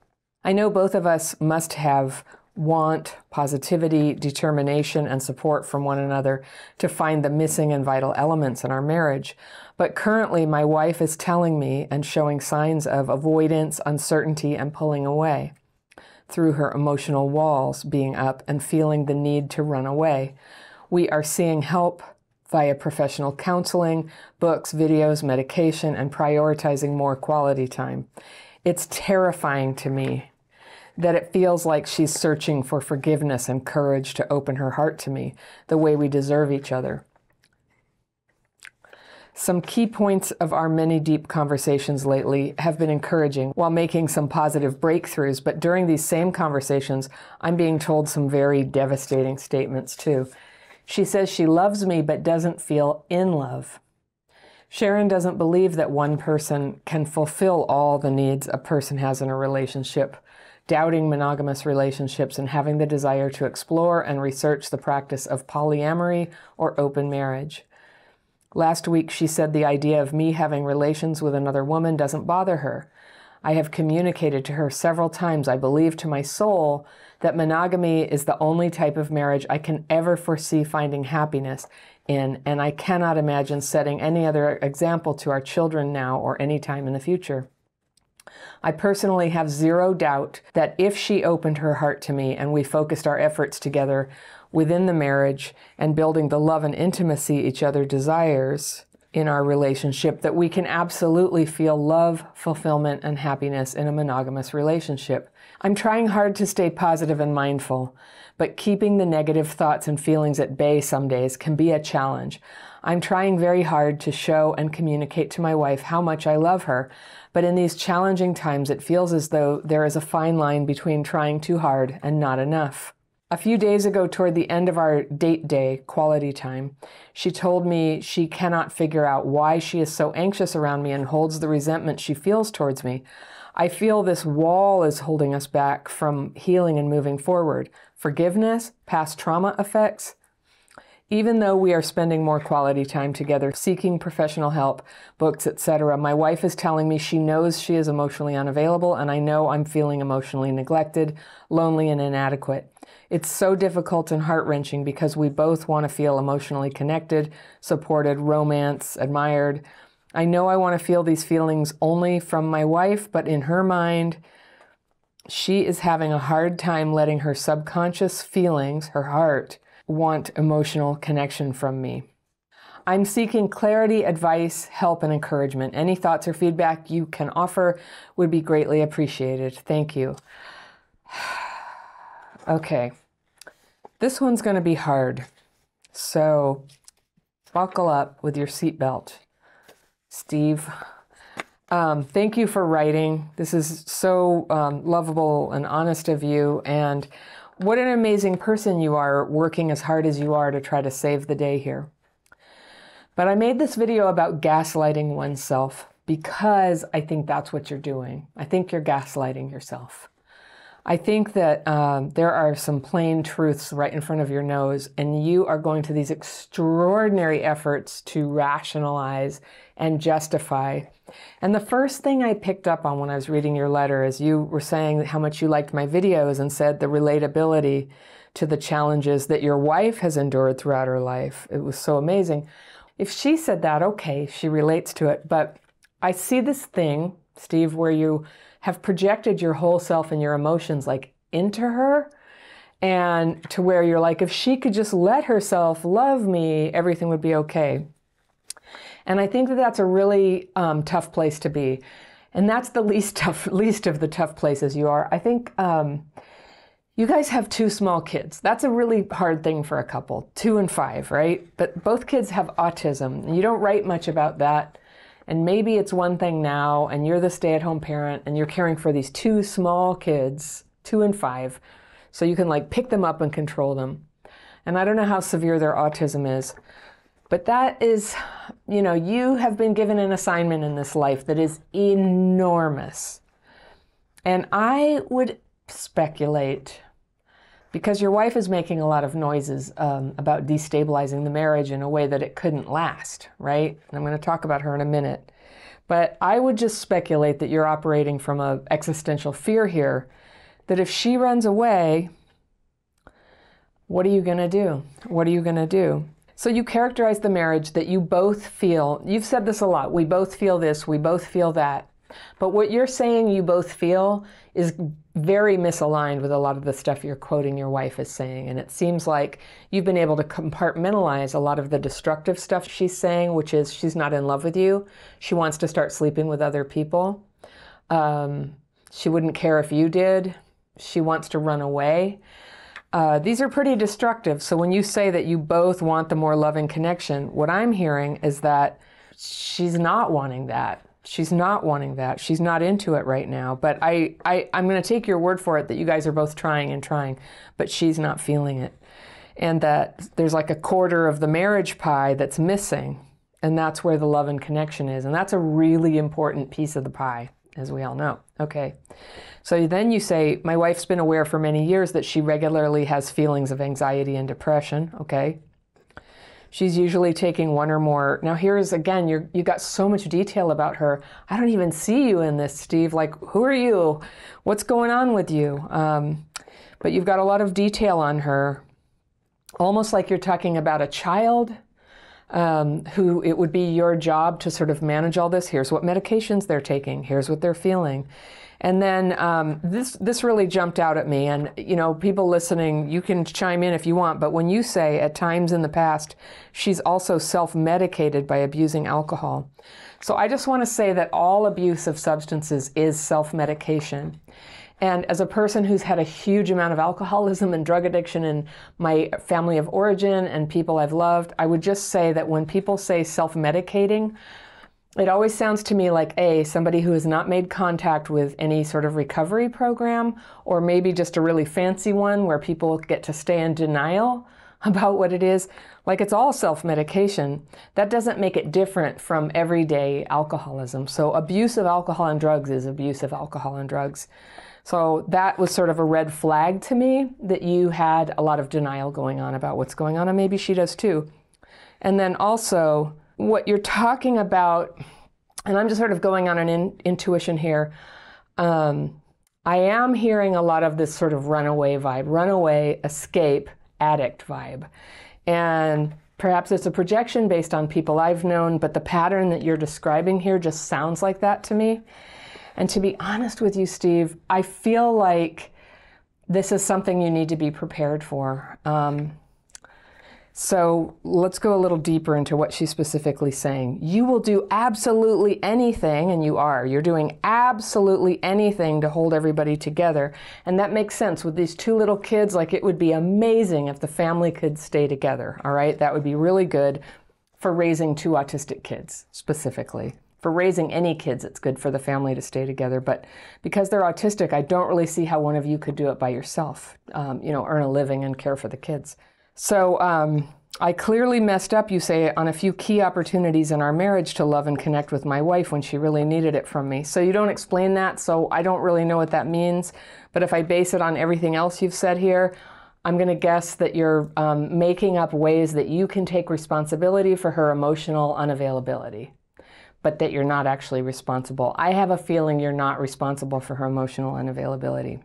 I know both of us must have want, positivity, determination, and support from one another to find the missing and vital elements in our marriage. But currently, my wife is telling me and showing signs of avoidance, uncertainty, and pulling away through her emotional walls, being up and feeling the need to run away. We are seeing help via professional counseling, books, videos, medication, and prioritizing more quality time. It's terrifying to me that it feels like she's searching for forgiveness and courage to open her heart to me the way we deserve each other. Some key points of our many deep conversations lately have been encouraging while making some positive breakthroughs, but during these same conversations, I'm being told some very devastating statements too. She says she loves me but doesn't feel in love. Sharon doesn't believe that one person can fulfill all the needs a person has in a relationship, doubting monogamous relationships and having the desire to explore and research the practice of polyamory or open marriage. Last week, she said the idea of me having relations with another woman doesn't bother her. I have communicated to her several times, I believe to my soul, that monogamy is the only type of marriage I can ever foresee finding happiness in, and I cannot imagine setting any other example to our children now or any time in the future. I personally have zero doubt that if she opened her heart to me and we focused our efforts together within the marriage and building the love and intimacy each other desires in our relationship, that we can absolutely feel love, fulfillment, and happiness in a monogamous relationship. I'm trying hard to stay positive and mindful, but keeping the negative thoughts and feelings at bay some days can be a challenge. I'm trying very hard to show and communicate to my wife how much I love her, but in these challenging times, it feels as though there is a fine line between trying too hard and not enough. A few days ago, toward the end of our date day, quality time, she told me she cannot figure out why she is so anxious around me and holds the resentment she feels towards me. I feel this wall is holding us back from healing and moving forward. Forgiveness, past trauma effects. Even though we are spending more quality time together, seeking professional help, books, etc., my wife is telling me she knows she is emotionally unavailable, and I know I'm feeling emotionally neglected, lonely, and inadequate. It's so difficult and heart-wrenching because we both want to feel emotionally connected, supported, romanced, admired. I know I want to feel these feelings only from my wife, but in her mind, she is having a hard time letting her subconscious feelings, her heart, want emotional connection from me. I'm seeking clarity, advice, help, and encouragement. Any thoughts or feedback you can offer would be greatly appreciated. Thank you. Okay, this one's going to be hard, so buckle up with your seatbelt. Steve, thank you for writing. This is so lovable and honest of you, and what an amazing person you are, working as hard as you are to try to save the day here. But I made this video about gaslighting oneself because I think that's what you're doing. I think you're gaslighting yourself. I think that there are some plain truths right in front of your nose, and you are going to these extraordinary efforts to rationalize and justify. And the first thing I picked up on when I was reading your letter is you were saying how much you liked my videos and said the relatability to the challenges that your wife has endured throughout her life. It was so amazing. If she said that, okay, she relates to it. But I see this thing, Steve, where you have projected your whole self and your emotions like into her, and to where you're like, if she could just let herself love me, everything would be okay. And I think that that's a really tough place to be. And that's the least of the tough places you are. I think you guys have 2 small kids. That's a really hard thing for a couple, 2 and 5, right? But both kids have autism, and you don't write much about that. And maybe it's one thing now, and you're the stay-at-home parent, and you're caring for these 2 small kids, 2 and 5, so you can like pick them up and control them. And I don't know how severe their autism is, but that is, you know, you have been given an assignment in this life that is enormous. And I would speculate, because your wife is making a lot of noises about destabilizing the marriage in a way that it couldn't last, right? And I'm going to talk about her in a minute. But I would just speculate that you're operating from an existential fear here, that if she runs away, what are you going to do? What are you going to do? So you characterize the marriage that you both feel, you've said this a lot, we both feel this, we both feel that. But what you're saying you both feel is very misaligned with a lot of the stuff you're quoting your wife is saying. And it seems like you've been able to compartmentalize a lot of the destructive stuff she's saying, which is she's not in love with you. She wants to start sleeping with other people. She wouldn't care if you did. she wants to run away. These are pretty destructive. So when you say that you both want the more loving connection, what I'm hearing is that she's not wanting that. She's not wanting that. She's not into it right now. But I'm going to take your word for it that you guys are both trying and trying, but she's not feeling it. And that there's like a quarter of the marriage pie that's missing. And that's where the love and connection is. And that's a really important piece of the pie, as we all know. Okay. So then you say, my wife's been aware for many years that she regularly has feelings of anxiety and depression. Okay. She's usually taking one or more. Now here's, again, you got so much detail about her. I don't even see you in this, Steve. Like, who are you? What's going on with you? But you've got a lot of detail on her. Almost like you're talking about a child who it would be your job to sort of manage all this. Here's what medications they're taking. Here's what they're feeling. And then this really jumped out at me. And, you know, people listening, you can chime in if you want. But when you say at times in the past, she's also self-medicated by abusing alcohol. So I just want to say that all abuse of substances is self-medication. And as a person who's had a huge amount of alcoholism and drug addiction in my family of origin and people I've loved, I would just say that when people say self-medicating, it always sounds to me like somebody who has not made contact with any sort of recovery program, or maybe just a really fancy one where people get to stay in denial about what it is. Like, it's all self-medication. That doesn't make it different from everyday alcoholism. So abuse of alcohol and drugs is abuse of alcohol and drugs. So that was sort of a red flag to me, that you had a lot of denial going on about what's going on, and maybe she does too. And then also, what you're talking about, and I'm just sort of going on an intuition here, I am hearing a lot of this sort of runaway vibe, runaway, escape, addict vibe. And perhaps it's a projection based on people I've known, but the pattern that you're describing here just sounds like that to me. And to be honest with you, Steve, I feel like this is something you need to be prepared for. So let's go a little deeper into what she's specifically saying. You will do absolutely anything, and you are. You're doing absolutely anything to hold everybody together. And that makes sense with these two little kids. Like, it would be amazing if the family could stay together, all right? That would be really good for raising two autistic kids, specifically. For raising any kids, it's good for the family to stay together. But because they're autistic, I don't really see how one of you could do it by yourself, earn a living and care for the kids. So I clearly messed up, you say, on a few key opportunities in our marriage to love and connect with my wife when she really needed it from me. So you don't explain that, so I don't really know what that means. But if I base it on everything else you've said here, I'm going to guess that you're making up ways that you can take responsibility for her emotional unavailability, but that you're not actually responsible. I have a feeling you're not responsible for her emotional unavailability.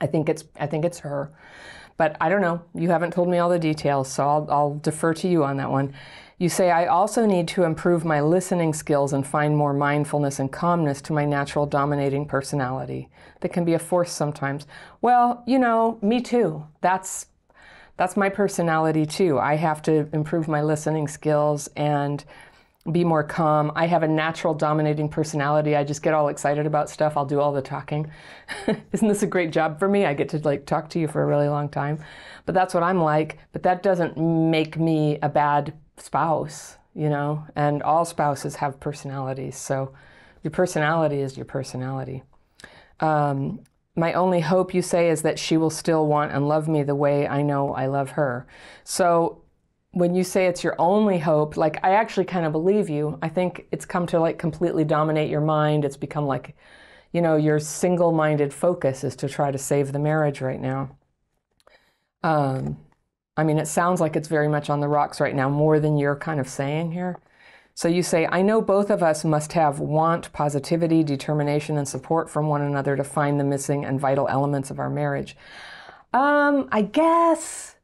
I think it's her. But I don't know. You haven't told me all the details, so I'll defer to you on that one. You say, I also need to improve my listening skills and find more mindfulness and calmness to my natural dominating personality. That can be a force sometimes. Well, me too. That's my personality too. I have to improve my listening skills and be more calm. I have a natural dominating personality. I just get all excited about stuff. I'll do all the talking. Isn't this a great job for me? I get to talk to you for a really long time. But that's what I'm like. But that doesn't make me a bad spouse, and all spouses have personalities. So your personality is your personality. My only hope, you say, is that she will still want and love me the way I know I love her. So when you say it's your only hope, I actually kind of believe you. I think it's come to completely dominate your mind. It's become your single-minded focus is to try to save the marriage right now. It sounds like it's very much on the rocks right now, more than you're kind of saying here. So you say, I know both of us must have want, positivity, determination, and support from one another to find the missing and vital elements of our marriage. I guess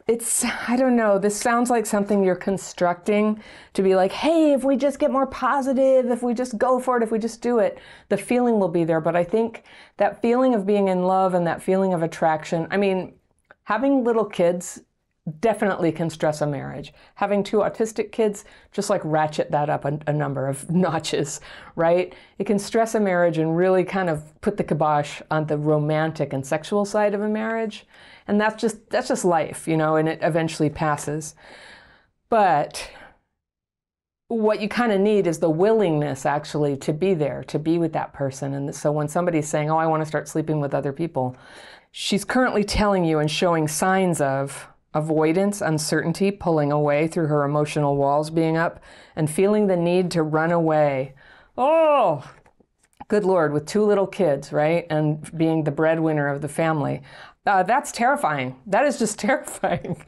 I don't know, this sounds like something you're constructing to be like, hey, if we just get more positive, if we just go for it, if we just do it, the feeling will be there. But I think that feeling of being in love and that feeling of attraction, having little kids definitely can stress a marriage. Having 2 autistic kids just like ratchet that up a number of notches, right? It can stress a marriage and really kind of put the kibosh on the romantic and sexual side of a marriage. And that's just life, and it eventually passes. But what you kind of need is the willingness actually to be there, to be with that person. And so when somebody's saying, oh, I want to start sleeping with other people, she's currently telling you and showing signs of avoidance, uncertainty, pulling away through her emotional walls being up, and feeling the need to run away. Oh, good Lord, with 2 little kids, right? And being the breadwinner of the family. That's terrifying. That is just terrifying.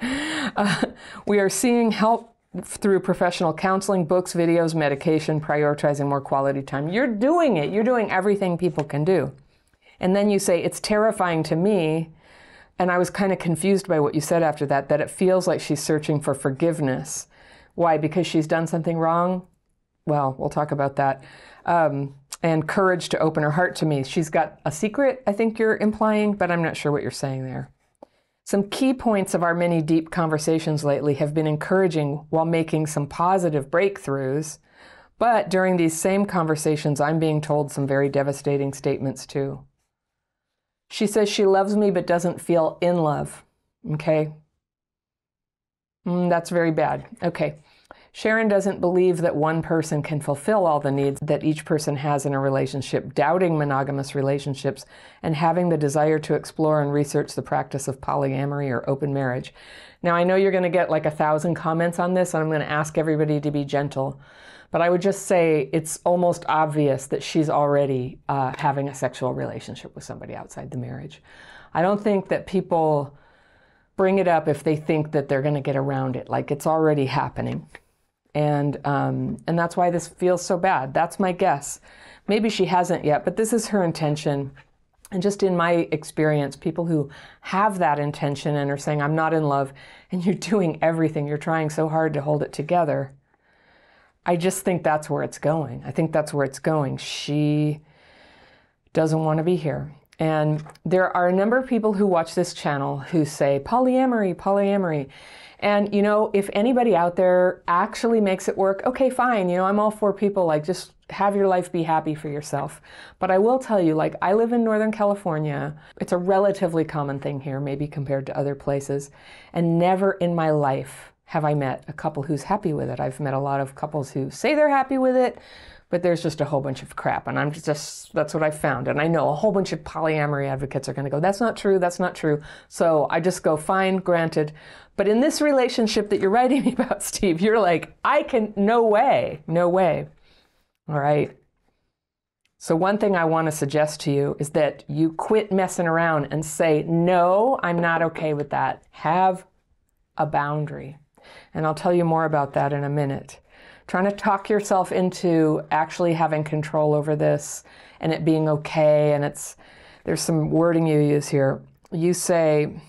We are seeing help through professional counseling, books, videos, medication, prioritizing more quality time. You're doing it. You're doing everything people can do. And then you say, it's terrifying to me. And I was kind of confused by what you said after that it feels like she's searching for forgiveness. Why? Because she's done something wrong? Well, we'll talk about that. And courage to open her heart to me. She's got a secret, I think you're implying, but I'm not sure what you're saying there. Some key points of our many deep conversations lately have been encouraging while making some positive breakthroughs. But during these same conversations, I'm being told some very devastating statements too. She says she loves me but doesn't feel in love. Okay? That's very bad. Okay. Sharon doesn't believe that one person can fulfill all the needs that each person has in a relationship, doubting monogamous relationships, and having the desire to explore and research the practice of polyamory or open marriage. Now, I know you're going to get like 1,000 comments on this, and I'm going to ask everybody to be gentle. But I would just say it's almost obvious that she's already having a sexual relationship with somebody outside the marriage. I don't think that people bring it up if they think that they're going to get around it. Like, it's already happening. And that's why this feels so bad. That's my guess. Maybe she hasn't yet, but this is her intention. And just in my experience, people who have that intention and are saying, I'm not in love, and you're doing everything, you're trying so hard to hold it together, I just think that's where it's going. I think that's where it's going. She doesn't want to be here. And there are a number of people who watch this channel who say, polyamory, polyamory. And, if anybody out there actually makes it work, okay, fine. I'm all for people, like, just have your life be happy for yourself. But I will tell you, like, I live in Northern California. It's a relatively common thing here, maybe compared to other places. And never in my life have I met a couple who's happy with it. I've met a lot of couples who say they're happy with it, but there's just a whole bunch of crap. And that's what I found. And I know a whole bunch of polyamory advocates are going to go, that's not true, that's not true. So I just go, fine, granted. But in this relationship that you're writing me about, Steve, you're like, no way, no way. All right. So one thing I want to suggest to you is that you quit messing around and say, no, I'm not okay with that. Have a boundary. And I'll tell you more about that in a minute. Trying to talk yourself into actually having control over this and it being okay. And there's some wording you use here. You say,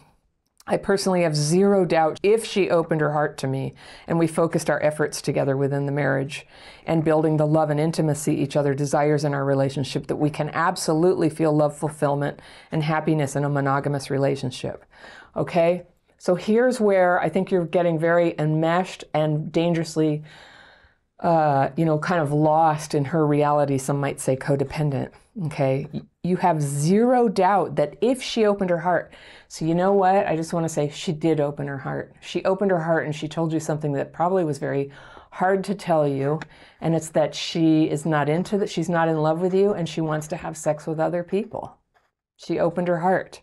I personally have zero doubt if she opened her heart to me and we focused our efforts together within the marriage and building the love and intimacy each other desires in our relationship, that we can absolutely feel love, fulfillment, and happiness in a monogamous relationship. Okay? So here's where I think you're getting very enmeshed and dangerously, kind of lost in her reality. Some might say codependent. Okay? You have zero doubt that if she opened her heart, so you know what? I just want to say she did open her heart. She opened her heart and she told you something that probably was very hard to tell you. And it's that she is not into that. She's not in love with you and she wants to have sex with other people. She opened her heart.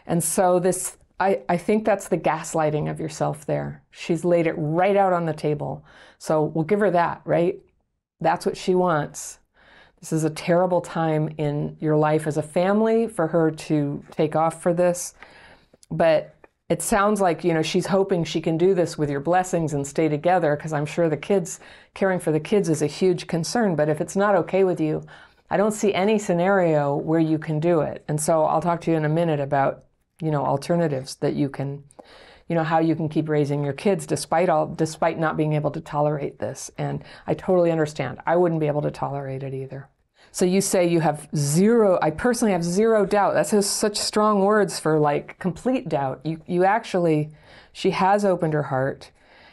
And so I think that's the gaslighting of yourself there. She's laid it right out on the table. So we'll give her that, right? That's what she wants. This is a terrible time in your life as a family for her to take off for this. But it sounds like, she's hoping she can do this with your blessings and stay together, because I'm sure caring for the kids is a huge concern. But if it's not okay with you, I don't see any scenario where you can do it. And so I'll talk to you in a minute about, alternatives that you can, how you can keep raising your kids despite not being able to tolerate this. And I totally understand. I wouldn't be able to tolerate it either. So you say you have zero, I personally have zero doubt. That's such strong words for like complete doubt. You actually, she has opened her heart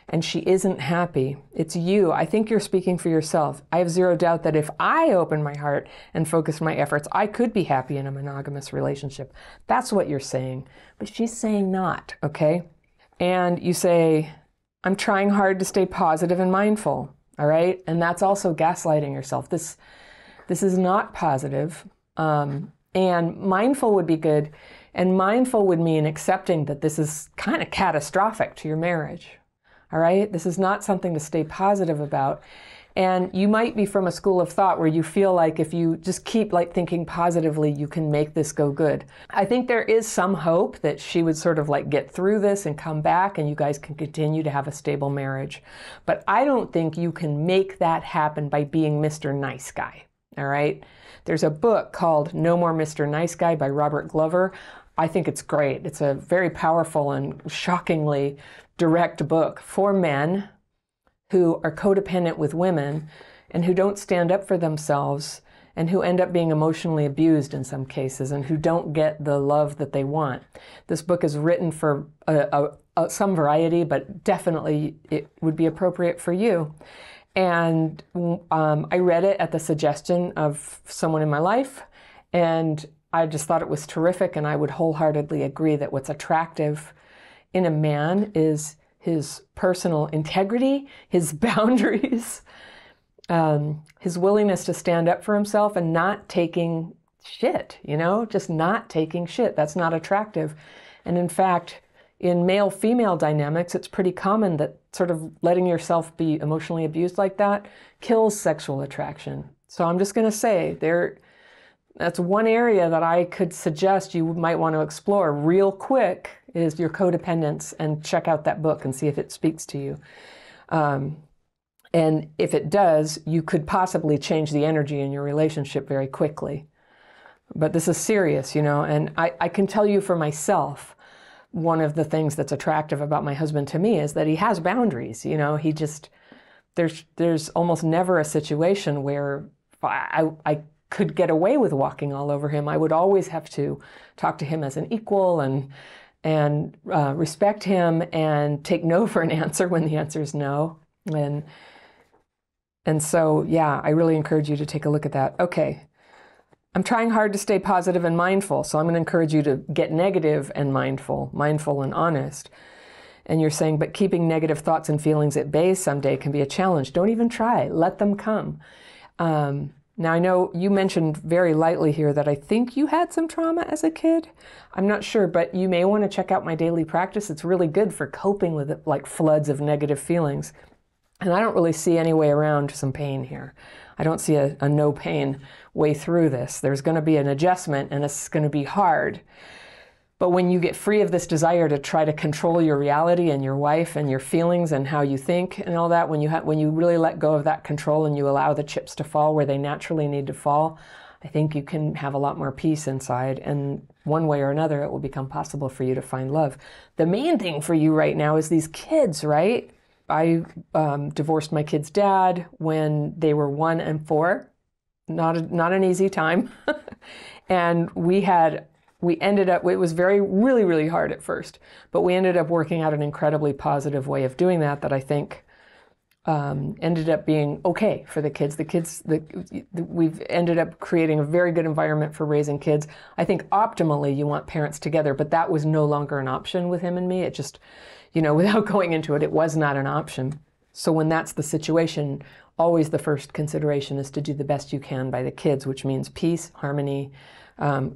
and she isn't happy. It's you. I think you're speaking for yourself. I have zero doubt that if I open my heart and focus my efforts, I could be happy in a monogamous relationship. That's what you're saying. But she's saying not, okay? And you say, I'm trying hard to stay positive and mindful, all right? And that's also gaslighting yourself. This is not positive. And mindful would be good. And mindful would mean accepting that this is kind of catastrophic to your marriage. All right? This is not something to stay positive about. And you might be from a school of thought where you feel like if you just keep like thinking positively, you can make this go good. I think there is some hope that she would sort of like get through this and come back and you guys can continue to have a stable marriage. But I don't think you can make that happen by being Mr. Nice Guy. All right? There's a book called No More Mr. Nice Guy by Robert Glover. I think it's great. It's a very powerful and shockingly direct book for men who are codependent with women and who don't stand up for themselves and who end up being emotionally abused in some cases and who don't get the love that they want. This book is written for some variety, but definitely it would be appropriate for you. And I read it at the suggestion of someone in my life, and I just thought it was terrific, and I would wholeheartedly agree that what's attractive in a man is his personal integrity, his boundaries, his willingness to stand up for himself and not taking shit, just not taking shit. That's not attractive. And in fact, in male-female dynamics, it's pretty common that sort of letting yourself be emotionally abused like that kills sexual attraction. So I'm just going to say that's one area that I could suggest you might want to explore real quick is your codependence, and check out that book and see if it speaks to you. And if it does, you could possibly change the energy in your relationship very quickly. But this is serious, and I can tell you for myself, one of the things that's attractive about my husband to me is that he has boundaries. He just, there's almost never a situation where I could get away with walking all over him. I would always have to talk to him as an equal and respect him and take no for an answer when the answer is no. And so, yeah, I really encourage you to take a look at that. Okay. I'm trying hard to stay positive and mindful, so I'm going to encourage you to get negative and mindful and honest. And you're saying, but keeping negative thoughts and feelings at bay someday can be a challenge. Don't even try. Let them come. Now, I know you mentioned very lightly here that I think you had some trauma as a kid. I'm not sure, but you may want to check out my daily practice. It's really good for coping with it, like floods of negative feelings. And I don't really see any way around some pain here. I don't see a no pain way through this. There's going to be an adjustment, and it's going to be hard. But when you get free of this desire to try to control your reality and your wife and your feelings and how you think and all that, when you really let go of that control and you allow the chips to fall where they naturally need to fall, I think you can have a lot more peace inside. And one way or another, it will become possible for you to find love. The main thing for you right now is these kids, right? I divorced my kids' dad when they were 1 and 4. Not an easy time. And we ended up, it was really, really hard at first, but we ended up working out an incredibly positive way of doing that I think ended up being okay for the kids. We've ended up creating a very good environment for raising kids. I think optimally you want parents together, but that was no longer an option with him and me. It just, without going into it, it was not an option. So when that's the situation, always the first consideration is to do the best you can by the kids, which means peace, harmony,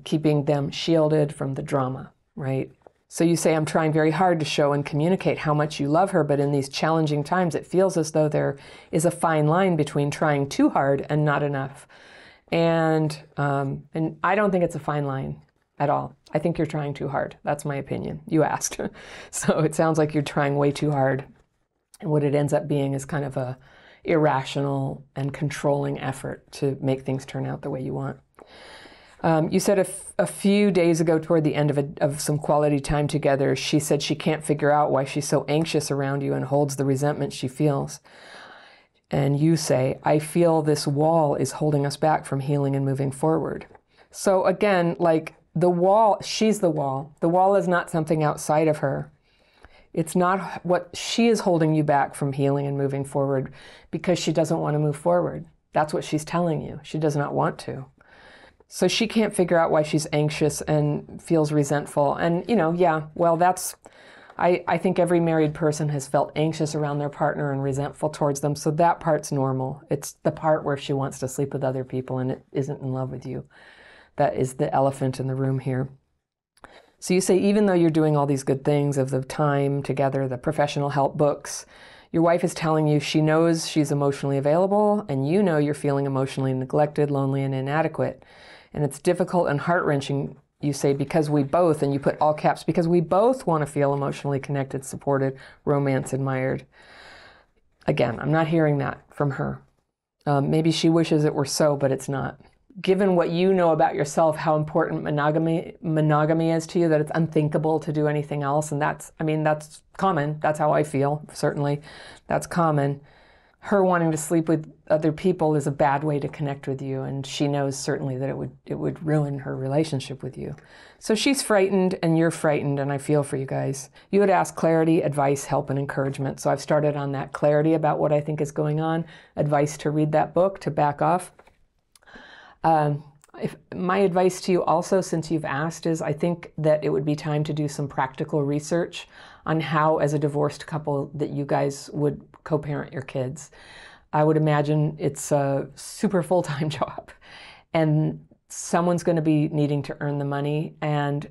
keeping them shielded from the drama, right? So you say, I'm trying very hard to show and communicate how much you love her, but in these challenging times, it feels as though there is a fine line between trying too hard and not enough. And I don't think it's a fine line at all. I think you're trying too hard. That's my opinion. You asked. So it sounds like you're trying way too hard. And what it ends up being is kind of a irrational and controlling effort to make things turn out the way you want. You said a few days ago toward the end of some quality time together, she said she can't figure out why she's so anxious around you and holds the resentment she feels. And you say, I feel this wall is holding us back from healing and moving forward. So again, like the wall, she's the wall. The wall is not something outside of her. It's not what she is holding you back from healing and moving forward because she doesn't want to move forward. That's what she's telling you. She does not want to. So she can't figure out why she's anxious and feels resentful. And, yeah, well, I think every married person has felt anxious around their partner and resentful towards them. So that part's normal. It's the part where she wants to sleep with other people and it isn't in love with you. That is the elephant in the room here. So you say, even though you're doing all these good things of the time together, the professional help books, your wife is telling you she knows she's emotionally available and you know you're feeling emotionally neglected, lonely, and inadequate. And it's difficult and heart-wrenching, you say, because we both, and you put all caps, because we both want to feel emotionally connected, supported, romanced, admired. Again, I'm not hearing that from her. Maybe she wishes it were so, but it's not. Given what you know about yourself, how important monogamy is to you, that it's unthinkable to do anything else. And that's common. That's how I feel, certainly. That's common. Her wanting to sleep with other people is a bad way to connect with you. And she knows certainly that it would ruin her relationship with you. So she's frightened and you're frightened, and I feel for you guys. You would ask clarity, advice, help, and encouragement. So I've started on that clarity about what I think is going on, advice to read that book, to back off. My advice to you also, since you've asked, is I think that it would be time to do some practical research on how, as a divorced couple, that you guys would co-parent your kids. I would imagine it's a super full-time job, and someone's going to be needing to earn the money. And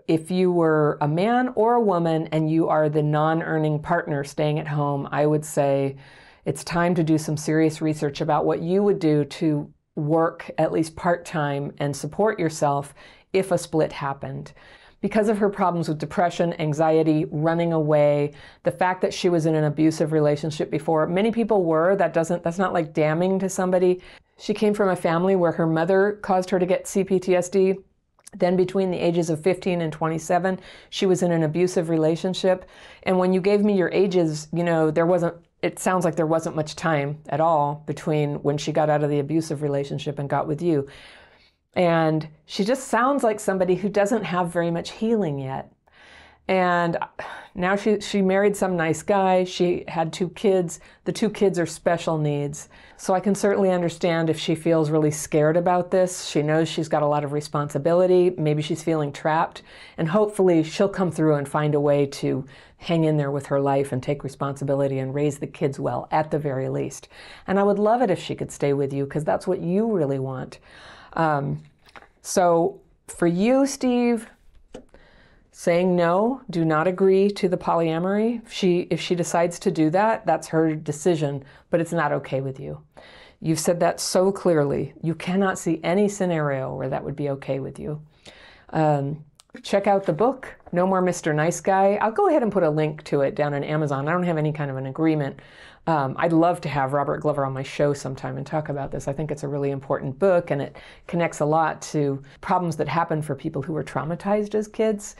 if you were a man or a woman and you are the non-earning partner staying at home, I would say it's time to do some serious research about what you would do to work at least part-time and support yourself if a split happened. Because of her problems with depression, anxiety, running away, the fact that she was in an abusive relationship before, many people were, that's not like damning to somebody. She came from a family where her mother caused her to get CPTSD. Then between the ages of 15 and 27, she was in an abusive relationship. And when you gave me your ages, it sounds like there wasn't much time at all between when she got out of the abusive relationship and got with you. And she just sounds like somebody who doesn't have very much healing yet. And now she married some nice guy. She had 2 kids. The 2 kids are special needs. So I can certainly understand if she feels really scared about this. She knows she's got a lot of responsibility. Maybe she's feeling trapped. And hopefully she'll come through and find a way to hang in there with her life and take responsibility and raise the kids well, at the very least. And I would love it if she could stay with you, because that's what you really want. So for you, Steve, saying no, do not agree to the polyamory. If she decides to do that, that's her decision, but it's not okay with you. You've said that so clearly. You cannot see any scenario where that would be okay with you. Check out the book, No More Mr. Nice Guy. I'll go ahead and put a link to it down on Amazon. I don't have any kind of an agreement. I'd love to have Robert Glover on my show sometime and talk about this. I think it's a really important book, and it connects a lot to problems that happen for people who were traumatized as kids.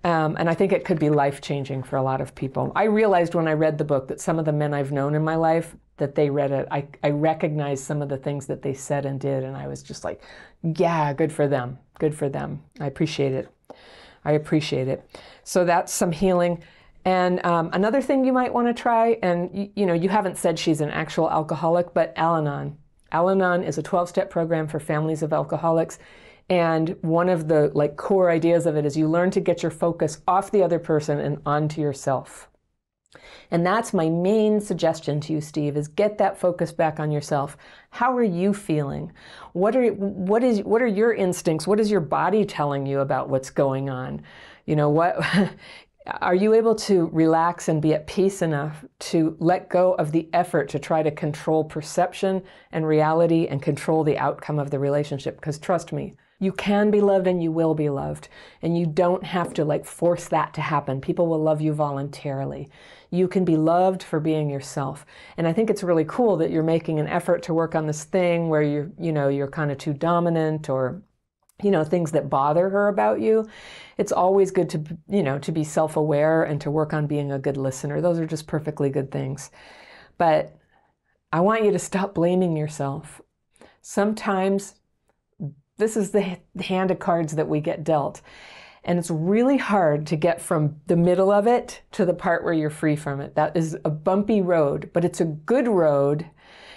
And I think it could be life-changing for a lot of people. I realized when I read the book that some of the men I've known in my life, that they read it, I recognized some of the things that they said and did, and I was just like, yeah, good for them. Good for them. I appreciate it. I appreciate it. So that's some healing. And another thing you might want to try, and you haven't said she's an actual alcoholic, but Al-Anon. Al-Anon is a 12-step program for families of alcoholics. And one of the core ideas of it is you learn to get your focus off the other person and onto yourself. And that's my main suggestion to you, Steve, is get that focus back on yourself. How are you feeling? What are your instincts? What is your body telling you about what's going on? Are you able to relax and be at peace enough to let go of the effort to try to control perception and reality and control the outcome of the relationship? Because trust me, you can be loved and you will be loved. And you don't have to force that to happen. People will love you voluntarily. You can be loved for being yourself. And I think it's really cool that you're making an effort to work on this thing where you're kind of too dominant, or things that bother her about you. It's always good to be self-aware and to work on being a good listener. Those are just perfectly good things. But I want you to stop blaming yourself. Sometimes this is the hand of cards that we get dealt. And it's really hard to get from the middle of it to the part where you're free from it. That is a bumpy road, but it's a good road.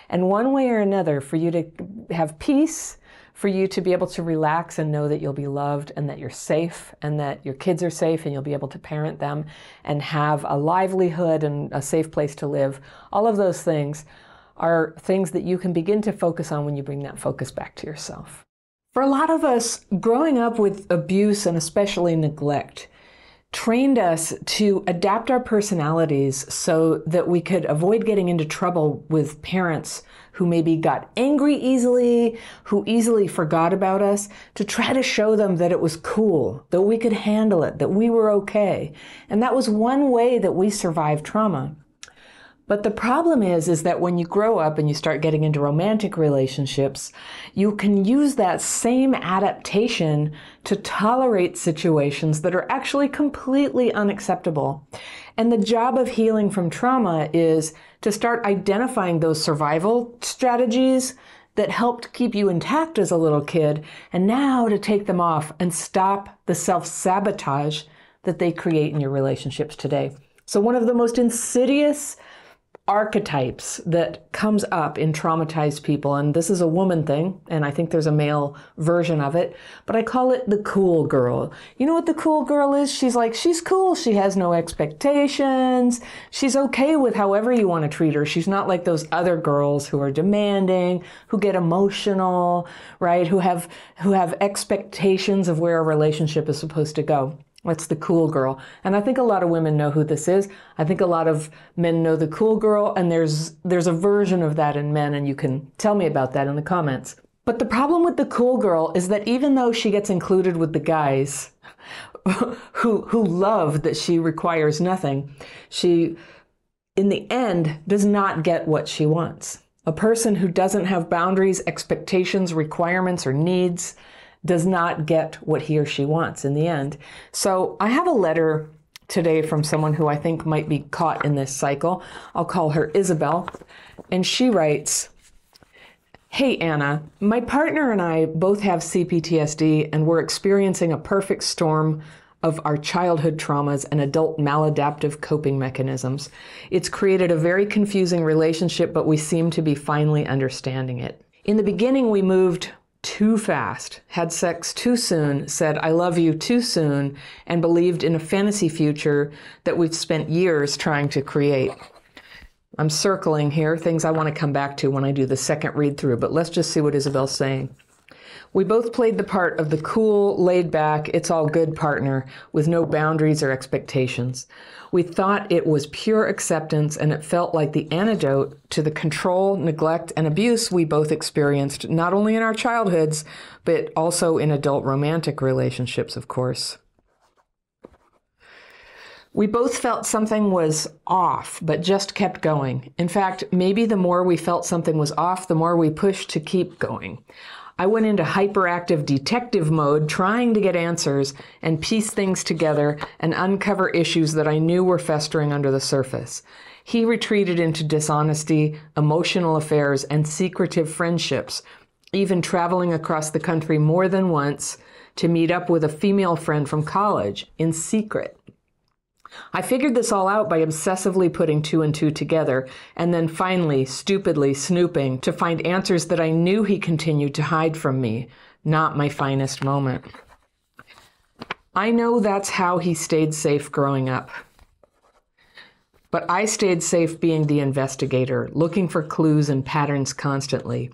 And one way or another, for you to have peace, for you to be able to relax and know that you'll be loved and that you're safe and that your kids are safe and you'll be able to parent them and have a livelihood and a safe place to live. All of those things are things that you can begin to focus on when you bring that focus back to yourself. For a lot of us, growing up with abuse and especially neglect trained us to adapt our personalities so that we could avoid getting into trouble with parents who maybe got angry easily, who easily forgot about us, to try to show them that it was cool, that we could handle it, that we were okay. And that was one way that we survived trauma. But the problem is that when you grow up and you start getting into romantic relationships, you can use that same adaptation to tolerate situations that are actually completely unacceptable. And the job of healing from trauma is to start identifying those survival strategies that helped keep you intact as a little kid, and now to take them off and stop the self-sabotage that they create in your relationships today. So one of the most insidious archetypes that comes up in traumatized people, and this is a woman thing, and I think there's a male version of it, but I call it the cool girl. You know what the cool girl is? She's cool. She has no expectations. She's okay with however you want to treat her. She's not like those other girls who are demanding, who get emotional, right? Who have expectations of where a relationship is supposed to go. That's the cool girl. And I think a lot of women know who this is. I think a lot of men know the cool girl, and there's a version of that in men, and you can tell me about that in the comments. But the problem with the cool girl is that even though she gets included with the guys who love that she requires nothing, she, in the end, does not get what she wants. A person who doesn't have boundaries, expectations, requirements, or needs does not get what he or she wants in the end. So I have a letter today from someone who I think might be caught in this cycle. I'll call her Isabel. And she writes, "Hey, Anna, my partner and I both have CPTSD, and we're experiencing a perfect storm of our childhood traumas and adult maladaptive coping mechanisms. It's created a very confusing relationship, but we seem to be finally understanding it. In the beginning, we moved too fast, had sex too soon, said I love you too soon, and believed in a fantasy future that we've spent years trying to create." I'm circling here, things I want to come back to when I do the second read through, but let's just see what Isabel's saying. "We both played the part of the cool, laid-back, it's-all-good partner with no boundaries or expectations. We thought it was pure acceptance, and it felt like the antidote to the control, neglect, and abuse we both experienced, not only in our childhoods, but also in adult romantic relationships, of course. We both felt something was off, but just kept going. In fact, maybe the more we felt something was off, the more we pushed to keep going. I went into hyperactive detective mode, trying to get answers and piece things together and uncover issues that I knew were festering under the surface. He retreated into dishonesty, emotional affairs, and secretive friendships, even traveling across the country more than once to meet up with a female friend from college in secret. I figured this all out by obsessively putting two and two together, and then finally, stupidly snooping to find answers that I knew he continued to hide from me, not my finest moment. I know that's how he stayed safe growing up. But I stayed safe being the investigator, looking for clues and patterns constantly.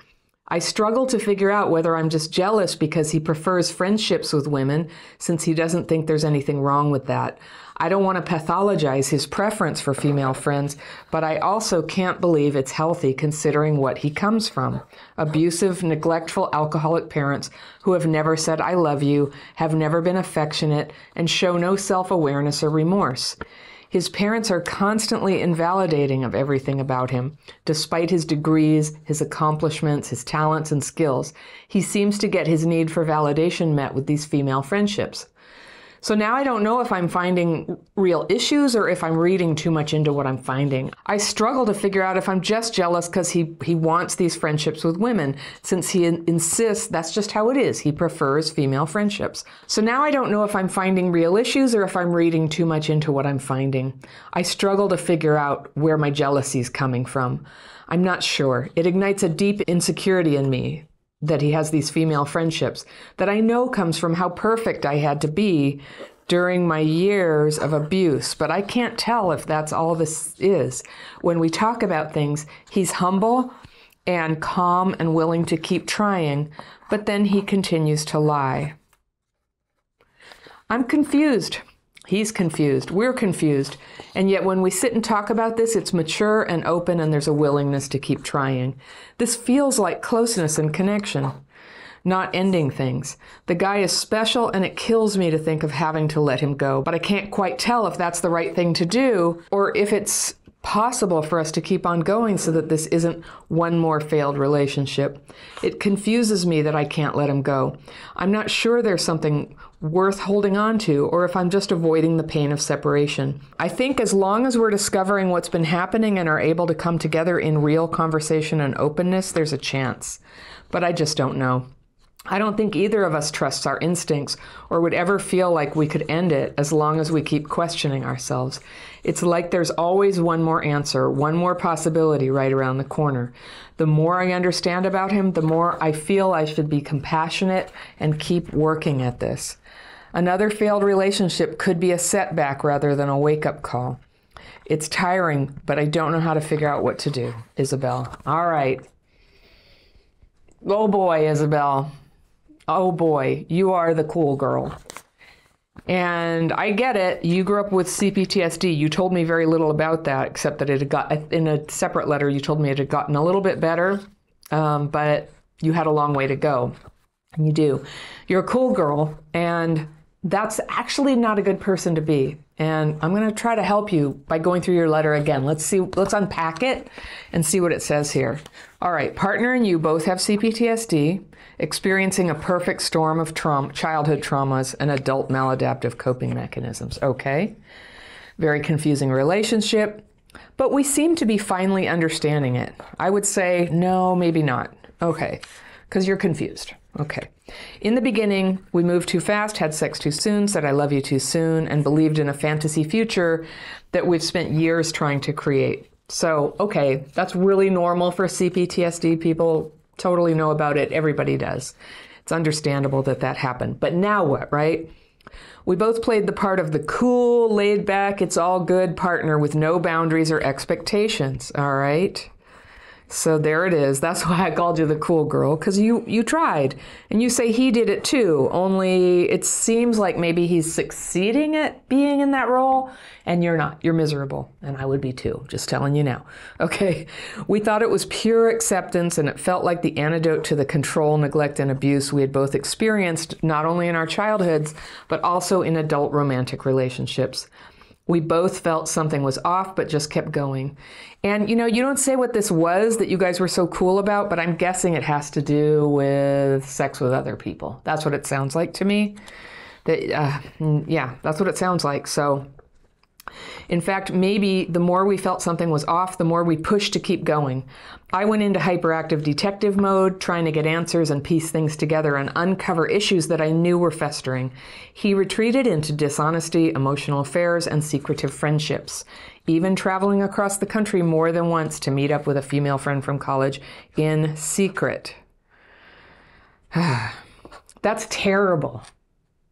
I struggle to figure out whether I'm just jealous because he prefers friendships with women, since he doesn't think there's anything wrong with that. I don't want to pathologize his preference for female friends, but I also can't believe it's healthy considering what he comes from. Abusive, neglectful, alcoholic parents who have never said I love you, have never been affectionate, and show no self-awareness or remorse. His parents are constantly invalidating of everything about him. Despite his degrees, his accomplishments, his talents and skills, he seems to get his need for validation met with these female friendships. So now I don't know if I'm finding real issues or if I'm reading too much into what I'm finding. I struggle to figure out if I'm just jealous because he wants these friendships with women, since he insists that's just how it is. He prefers female friendships. So now I don't know if I'm finding real issues or if I'm reading too much into what I'm finding. I struggle to figure out where my jealousy is coming from. I'm not sure. It ignites a deep insecurity in me that he has these female friendships that I know comes from how perfect I had to be during my years of abuse. But I can't tell if that's all this is. When we talk about things, he's humble and calm and willing to keep trying, but then he continues to lie. I'm confused. He's confused. We're confused. And yet when we sit and talk about this, it's mature and open, and there's a willingness to keep trying. This feels like closeness and connection, not ending things. The guy is special, and it kills me to think of having to let him go. But I can't quite tell if that's the right thing to do, or if it's possible for us to keep on going so that this isn't one more failed relationship. It confuses me that I can't let him go. I'm not sure there's something worth holding on to, or if I'm just avoiding the pain of separation. I think as long as we're discovering what's been happening and are able to come together in real conversation and openness, there's a chance. But I just don't know. I don't think either of us trusts our instincts or would ever feel like we could end it as long as we keep questioning ourselves. It's like there's always one more answer, one more possibility right around the corner. The more I understand about him, the more I feel I should be compassionate and keep working at this. Another failed relationship could be a setback rather than a wake-up call. It's tiring, but I don't know how to figure out what to do. Isabel. All right. Oh boy, Isabel. Oh boy, you are the cool girl. And I get it. You grew up with CPTSD. You told me very little about that, except that it had got, in a separate letter, you told me it had gotten a little bit better, but you had a long way to go. And you do. You're a cool girl, and that's actually not a good person to be. And I'm going to try to help you by going through your letter again. Let's unpack it and see what it says here. All right, partner and you both have CPTSD, experiencing a perfect storm of childhood traumas and adult maladaptive coping mechanisms. Okay, very confusing relationship, but we seem to be finally understanding it. I would say, no, maybe not. Okay, because you're confused. Okay. In the beginning, we moved too fast, had sex too soon, said I love you too soon, and believed in a fantasy future that we've spent years trying to create. So, okay, that's really normal for CPTSD. People totally know about it. Everybody does. It's understandable that that happened. But now what, right? We both played the part of the cool, laid back, it's all good partner with no boundaries or expectations, all right? So there it is. That's why I called you the cool girl, because you tried. And you say he did it too, only it seems like maybe he's succeeding at being in that role, and you're not. You're miserable. And I would be too, just telling you now. Okay, we thought it was pure acceptance, and it felt like the antidote to the control, neglect, and abuse we had both experienced, not only in our childhoods, but also in adult romantic relationships. We both felt something was off, but just kept going. And, you don't say what this was that you guys were so cool about, but I'm guessing it has to do with sex with other people. That's what it sounds like to me. Yeah, that's what it sounds like. So, in fact, maybe the more we felt something was off, the more we pushed to keep going. I went into hyperactive detective mode, trying to get answers and piece things together and uncover issues that I knew were festering. He retreated into dishonesty, emotional affairs, and secretive friendships, even traveling across the country more than once to meet up with a female friend from college in secret. That's terrible.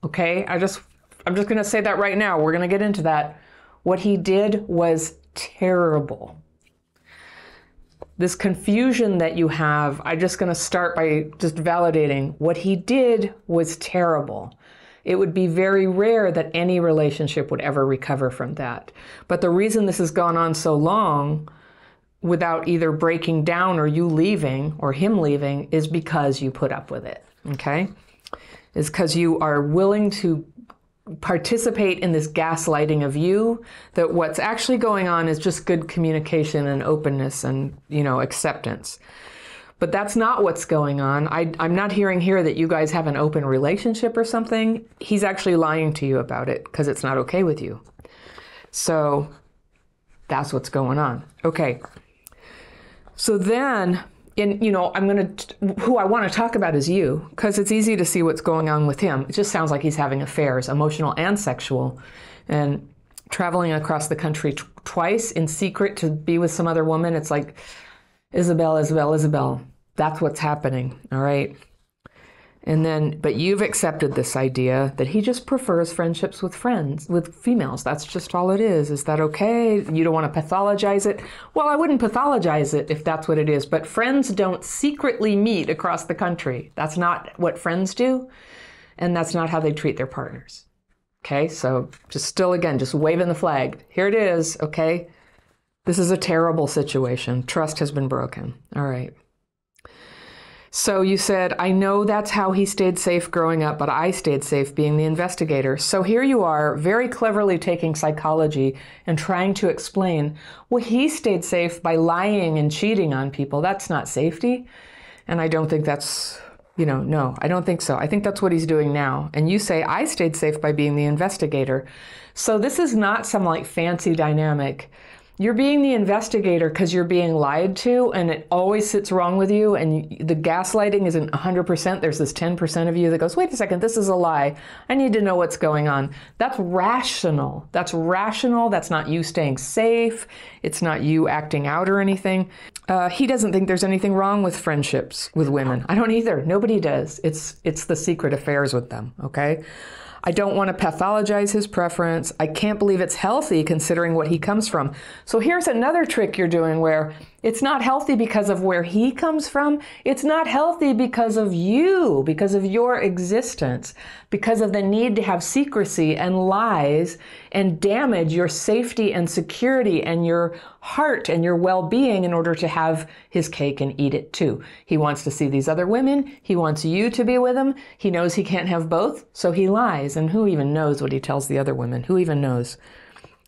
Okay? I'm just going to say that right now. We're going to get into that. What he did was terrible. This confusion that you have, I'm just going to start by just validating what he did was terrible. It would be very rare that any relationship would ever recover from that. But the reason this has gone on so long without either breaking down or you leaving or him leaving is because you put up with it, okay? Is because you are willing to participate in this gaslighting of you, that what's actually going on is just good communication and openness and, acceptance. But that's not what's going on. I'm not hearing here that you guys have an open relationship or something. He's actually lying to you about it because it's not okay with you. So that's what's going on. Okay. So then, who I want to talk about is you, because it's easy to see what's going on with him. It just sounds like he's having affairs, emotional and sexual, and traveling across the country twice in secret to be with some other woman. It's like, Isabel, Isabel, Isabel. That's what's happening, all right? And then, but you've accepted this idea that he just prefers friendships with friends, with females. That's just all it is. Is that okay? You don't want to pathologize it? Well, I wouldn't pathologize it if that's what it is, but friends don't secretly meet across the country. That's not what friends do, and that's not how they treat their partners. Okay, so just waving the flag. Here it is, okay? This is a terrible situation. Trust has been broken. All right. So you said, I know that's how he stayed safe growing up, but I stayed safe being the investigator. So here you are very cleverly taking psychology and trying to explain, well, he stayed safe by lying and cheating on people. That's not safety. And I don't think that's, no, I don't think so. I think that's what he's doing now. And you say, I stayed safe by being the investigator. So this is not some like fancy dynamic. You're being the investigator because you're being lied to, and it always sits wrong with you, and the gaslighting isn't 100%. There's this 10% of you that goes, wait a second, this is a lie. I need to know what's going on. That's rational. That's rational. That's not you staying safe. It's not you acting out or anything. He doesn't think there's anything wrong with friendships with women. I don't either. Nobody does. It's the secret affairs with them, okay? I don't want to pathologize his preference. I can't believe it's healthy considering what he comes from. So here's another trick you're doing where it's not healthy because of where he comes from. It's not healthy because of you, because of your existence, because of the need to have secrecy and lies and damage your safety and security and your heart and your well-being in order to have his cake and eat it too. He wants to see these other women. He wants you to be with him. He knows he can't have both, so he lies. And who even knows what he tells the other women? Who even knows?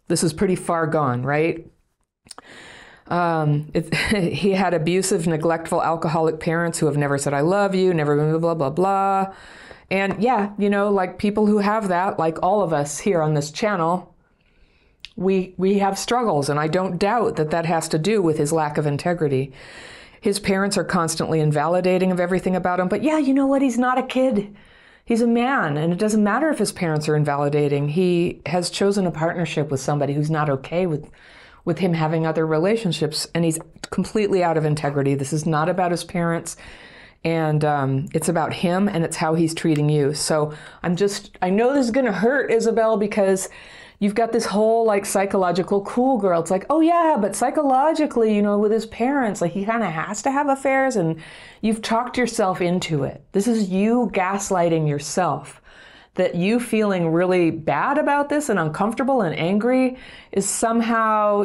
This is pretty far gone, right? He had abusive, neglectful, alcoholic parents who have never said, I love you, never blah, blah, blah, blah. And yeah, like people who have that, like all of us here on this channel, we have struggles. And I don't doubt that that has to do with his lack of integrity. His parents are constantly invalidating of everything about him. But yeah, you know what? He's not a kid. He's a man. And it doesn't matter if his parents are invalidating. He has chosen a partnership with somebody who's not okay with him having other relationships, and he's completely out of integrity. This is not about his parents, and it's about him, and it's how he's treating you. So I know this is going to hurt, Isabel, because you've got this whole like psychological cool girl. It's like, oh yeah, but psychologically, with his parents, like he kind of has to have affairs, and you've talked yourself into it. This is you gaslighting yourself. That you feeling really bad about this and uncomfortable and angry is somehow,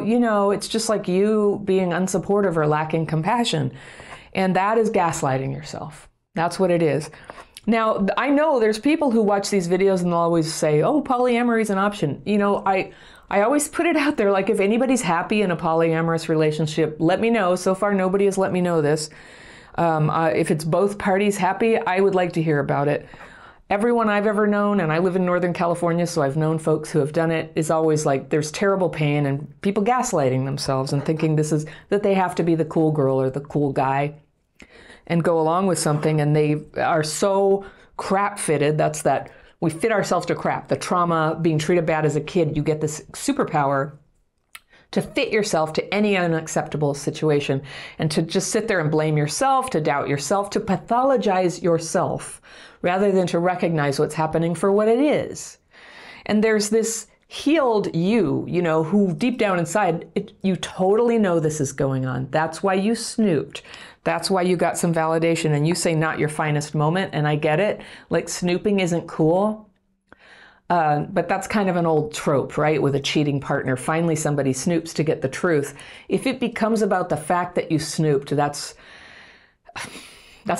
it's just like you being unsupportive or lacking compassion. And that is gaslighting yourself. That's what it is. Now, I know there's people who watch these videos and they'll always say, oh, polyamory is an option. I always put it out there, like if anybody's happy in a polyamorous relationship, let me know. So far, nobody has let me know this. If it's both parties happy, I would like to hear about it. Everyone I've ever known, and I live in Northern California, so I've known folks who have done it, is always like there's terrible pain and people gaslighting themselves and thinking that they have to be the cool girl or the cool guy and go along with something, and they are so crap fitted. We fit ourselves to crap. The trauma, being treated bad as a kid, you get this superpower to fit yourself to any unacceptable situation and to just sit there and blame yourself, to doubt yourself, to pathologize yourself rather than to recognize what's happening for what it is. And there's this healed you, who deep down inside, you totally know this is going on. That's why you snooped. That's why you got some validation, and you say not your finest moment, and I get it. Like snooping isn't cool. But that's kind of an old trope, right? With a cheating partner, finally somebody snoops to get the truth. If it becomes about the fact that you snooped, that's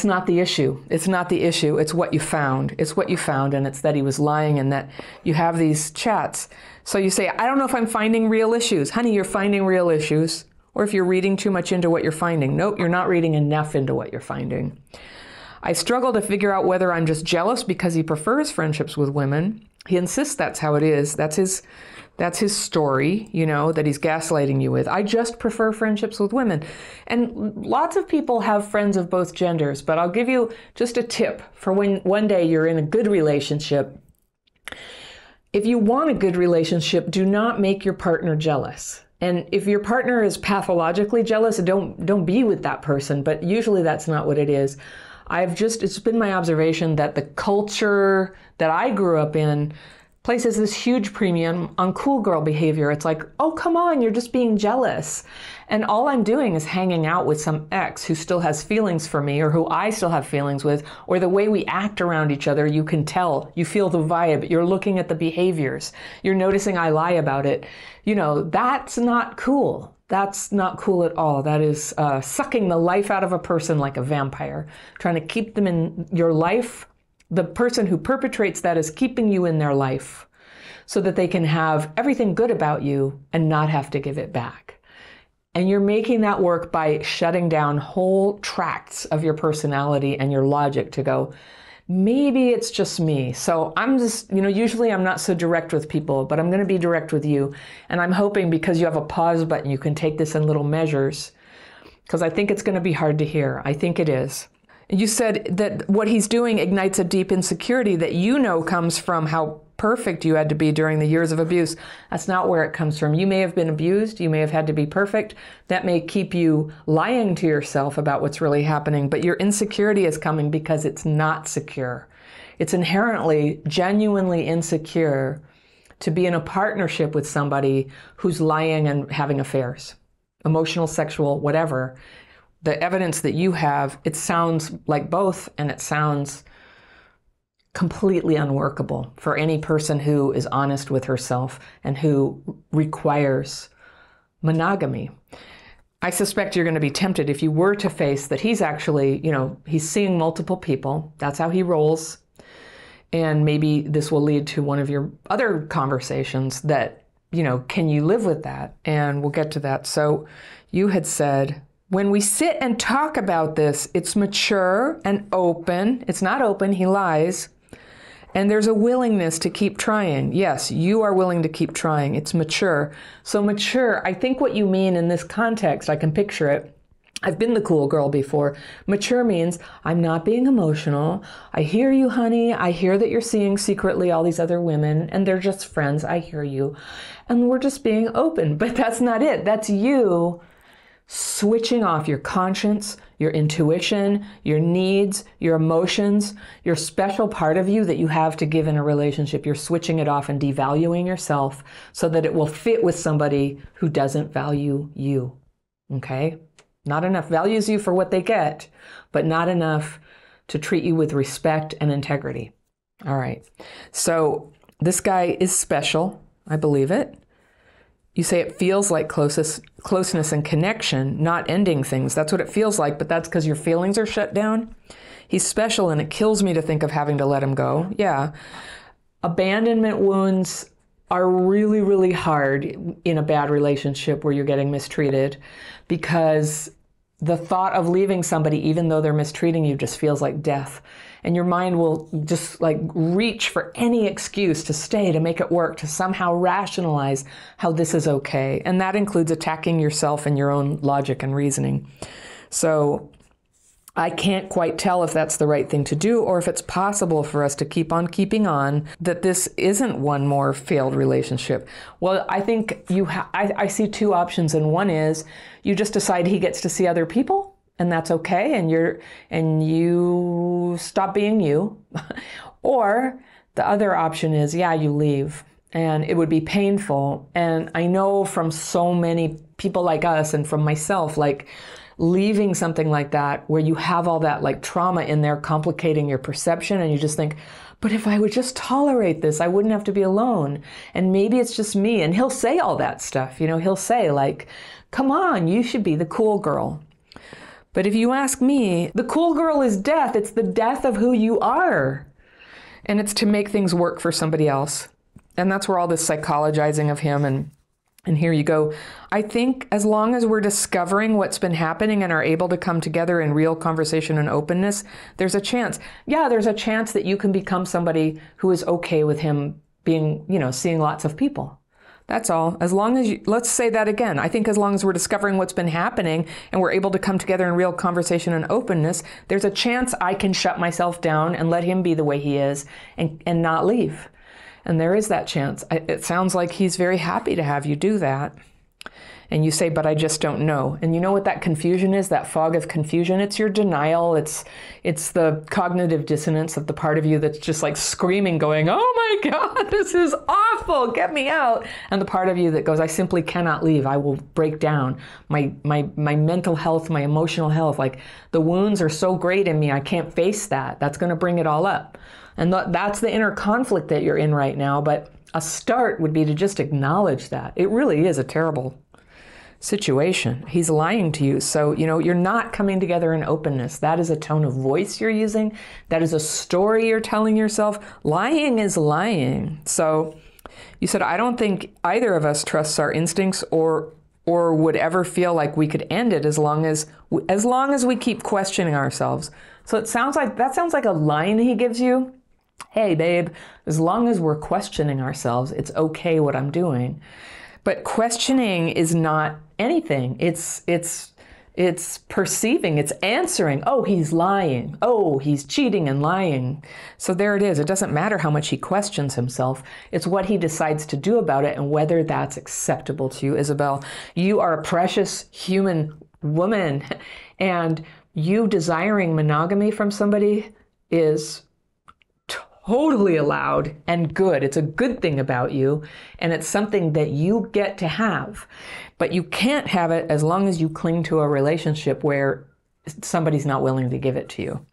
not the issue. It's not the issue. It's what you found. It's what you found, and it's that he was lying and that you have these chats. So you say, I don't know if I'm finding real issues. Honey, you're finding real issues. Or if you're reading too much into what you're finding. Nope, you're not reading enough into what you're finding. I struggle to figure out whether I'm just jealous because he prefers friendships with women. He insists that's how it is. That's his story, you know, that he's gaslighting you with. I just prefer friendships with women. And lots of people have friends of both genders, but I'll give you just a tip for when one day you're in a good relationship. If you want a good relationship, do not make your partner jealous. And if your partner is pathologically jealous, don't be with that person, but usually that's not what it is. It's been my observation that the culture that I grew up in places this huge premium on cool girl behavior. It's like, oh, come on, you're just being jealous. And all I'm doing is hanging out with some ex who still has feelings for me or who I still have feelings with, or the way we act around each other, you can tell, you feel the vibe, you're looking at the behaviors, you're noticing I lie about it. You know, that's not cool. That's not cool at all. That is sucking the life out of a person like a vampire, trying to keep them in your life. The person who perpetrates that is keeping you in their life so that they can have everything good about you and not have to give it back. And you're making that work by shutting down whole tracts of your personality and your logic to go, maybe it's just me. So I'm just, usually I'm not so direct with people, but I'm going to be direct with you. And I'm hoping because you have a pause button, you can take this in little measures, because I think it's going to be hard to hear. I think it is. You said that what he's doing ignites a deep insecurity that comes from how perfect you had to be during the years of abuse. That's not where it comes from. You may have been abused. You may have had to be perfect. That may keep you lying to yourself about what's really happening, but your insecurity is coming because it's not secure. It's inherently, genuinely insecure to be in a partnership with somebody who's lying and having affairs, emotional, sexual, whatever. The evidence that you have, it sounds like both, and it sounds completely unworkable for any person who is honest with herself and who requires monogamy. I suspect you're going to be tempted if you were to face that he's actually, he's seeing multiple people. That's how he rolls. And maybe this will lead to one of your other conversations that, can you live with that? And we'll get to that. So you had said, when we sit and talk about this, it's mature and open. It's not open, he lies. And there's a willingness to keep trying. Yes, you are willing to keep trying. It's mature. So mature, I think what you mean in this context, I can picture it. I've been the cool girl before. Mature means I'm not being emotional. I hear you, honey. I hear that you're seeing secretly all these other women and they're just friends. I hear you. And we're just being open. But that's not it. That's you switching off your conscience, your intuition, your needs, your emotions, your special part of you that you have to give in a relationship. You're switching it off and devaluing yourself so that it will fit with somebody who doesn't value you. Okay? Not enough values you for what they get, but not enough to treat you with respect and integrity. All right. So this guy is special. I believe it. You say it feels like closeness and connection, not ending things. That's what it feels like, but that's because your feelings are shut down. He's special, and it kills me to think of having to let him go. Yeah. Abandonment wounds are really, really hard in a bad relationship where you're getting mistreated, because the thought of leaving somebody, even though they're mistreating you, just feels like death. And your mind will just reach for any excuse to stay, to make it work, to somehow rationalize how this is okay. And that includes attacking yourself and your own logic and reasoning. So I can't quite tell if that's the right thing to do, or if it's possible for us to keep on keeping on, that this isn't one more failed relationship. Well, I think I see two options, and one is you just decide he gets to see other people, and that's okay, and you stop being you. Or the other option is, you leave, and it would be painful. And I know from so many people like us, and from myself, leaving something like that where you have all that trauma in there complicating your perception, and you just think, but if I would just tolerate this, I wouldn't have to be alone. And maybe it's just me. And he'll say all that stuff. He'll say come on, you should be the cool girl. But if you ask me, the cool girl is death. It's the death of who you are. And it's to make things work for somebody else. And that's where all this psychologizing of him and And here you go. I think as long as we're discovering what's been happening and are able to come together in real conversation and openness, there's a chance. Yeah, there's a chance that you can become somebody who is okay with him being, seeing lots of people. That's all. As long as let's say that again. I think as long as we're discovering what's been happening and we're able to come together in real conversation and openness, there's a chance I can shut myself down and let him be the way he is and not leave. And there is that chance. It sounds like he's very happy to have you do that. And you say, but I just don't know. And you know what that confusion is, that fog of confusion? It's your denial. It's the cognitive dissonance of the part of you that's just like screaming, going, oh my God, this is awful, get me out. And the part of you that goes, I simply cannot leave. I will break down. My mental health, my emotional health, like the wounds are so great in me, I can't face that. That's going to bring it all up. And that's the inner conflict that you're in right now. But a start would be to just acknowledge that. It really is a terrible situation. He's lying to you. So, you're not coming together in openness. That is a tone of voice you're using. That is a story you're telling yourself. Lying is lying. So you said, I don't think either of us trusts our instincts or would ever feel like we could end it as long as we keep questioning ourselves. So that sounds like a line he gives you. Hey, babe, as long as we're questioning ourselves, it's okay what I'm doing. But questioning is not anything. It's perceiving, it's answering. Oh, he's lying. Oh, he's cheating and lying. So there it is. It doesn't matter how much he questions himself. It's what he decides to do about it and whether that's acceptable to you, Isabel. You are a precious human woman, and you desiring monogamy from somebody is totally allowed and good. It's a good thing about you, and it's something that you get to have. But you can't have it as long as you cling to a relationship where somebody's not willing to give it to you.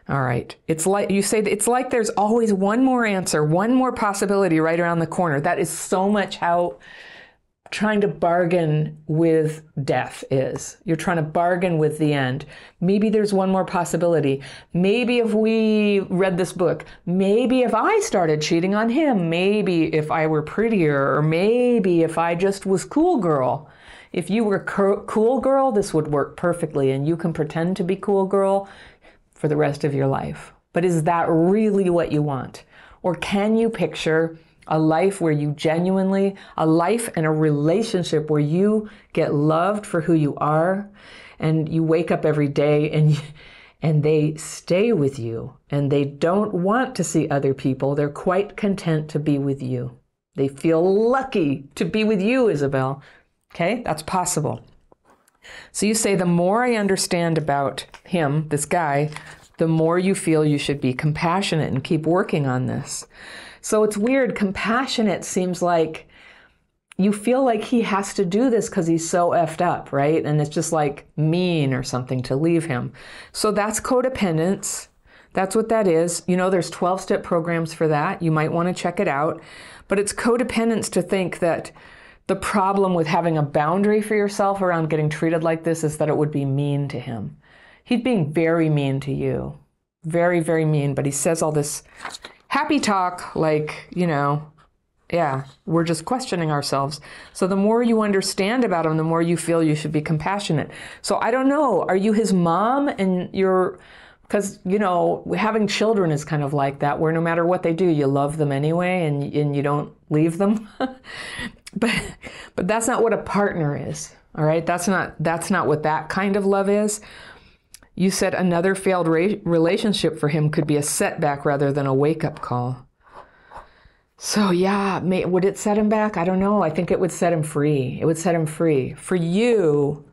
All right. It's like you say, it's like there's always one more answer, one more possibility right around the corner. That is so much how trying to bargain with death is. You're trying to bargain with the end. Maybe there's one more possibility. Maybe if we read this book, maybe if I started cheating on him, maybe if I were prettier, or maybe if I just was cool girl. If you were cool girl, this would work perfectly, and you can pretend to be cool girl for the rest of your life. But is that really what you want? Or can you picture a life where you genuinely, a life and a relationship where you get loved for who you are, and you wake up every day and they stay with you, and they don't want to see other people. They're quite content to be with you. They feel lucky to be with you, Isabel. Okay, that's possible. So you say, the more I understand about him, this guy, the more you feel you should be compassionate and keep working on this. So it's weird. Compassionate seems like you feel like he has to do this because he's so effed up, right? And it's just like mean or something to leave him. So that's codependence. That's what that is. There's 12-step programs for that. You might want to check it out. But it's codependence to think that the problem with having a boundary for yourself around getting treated like this is that it would be mean to him. He's being very mean to you. Very, very mean. But he says all this happy talk, like, yeah, we're just questioning ourselves. So the more you understand about him, the more you feel you should be compassionate. So I don't know, are you his mom? And because, having children is kind of like that, where no matter what they do, you love them anyway, and you don't leave them. But that's not what a partner is, all right? That's not what that kind of love is. You said another failed relationship for him could be a setback rather than a wake-up call. So yeah, would it set him back? I don't know. I think it would set him free. It would set him free. For you,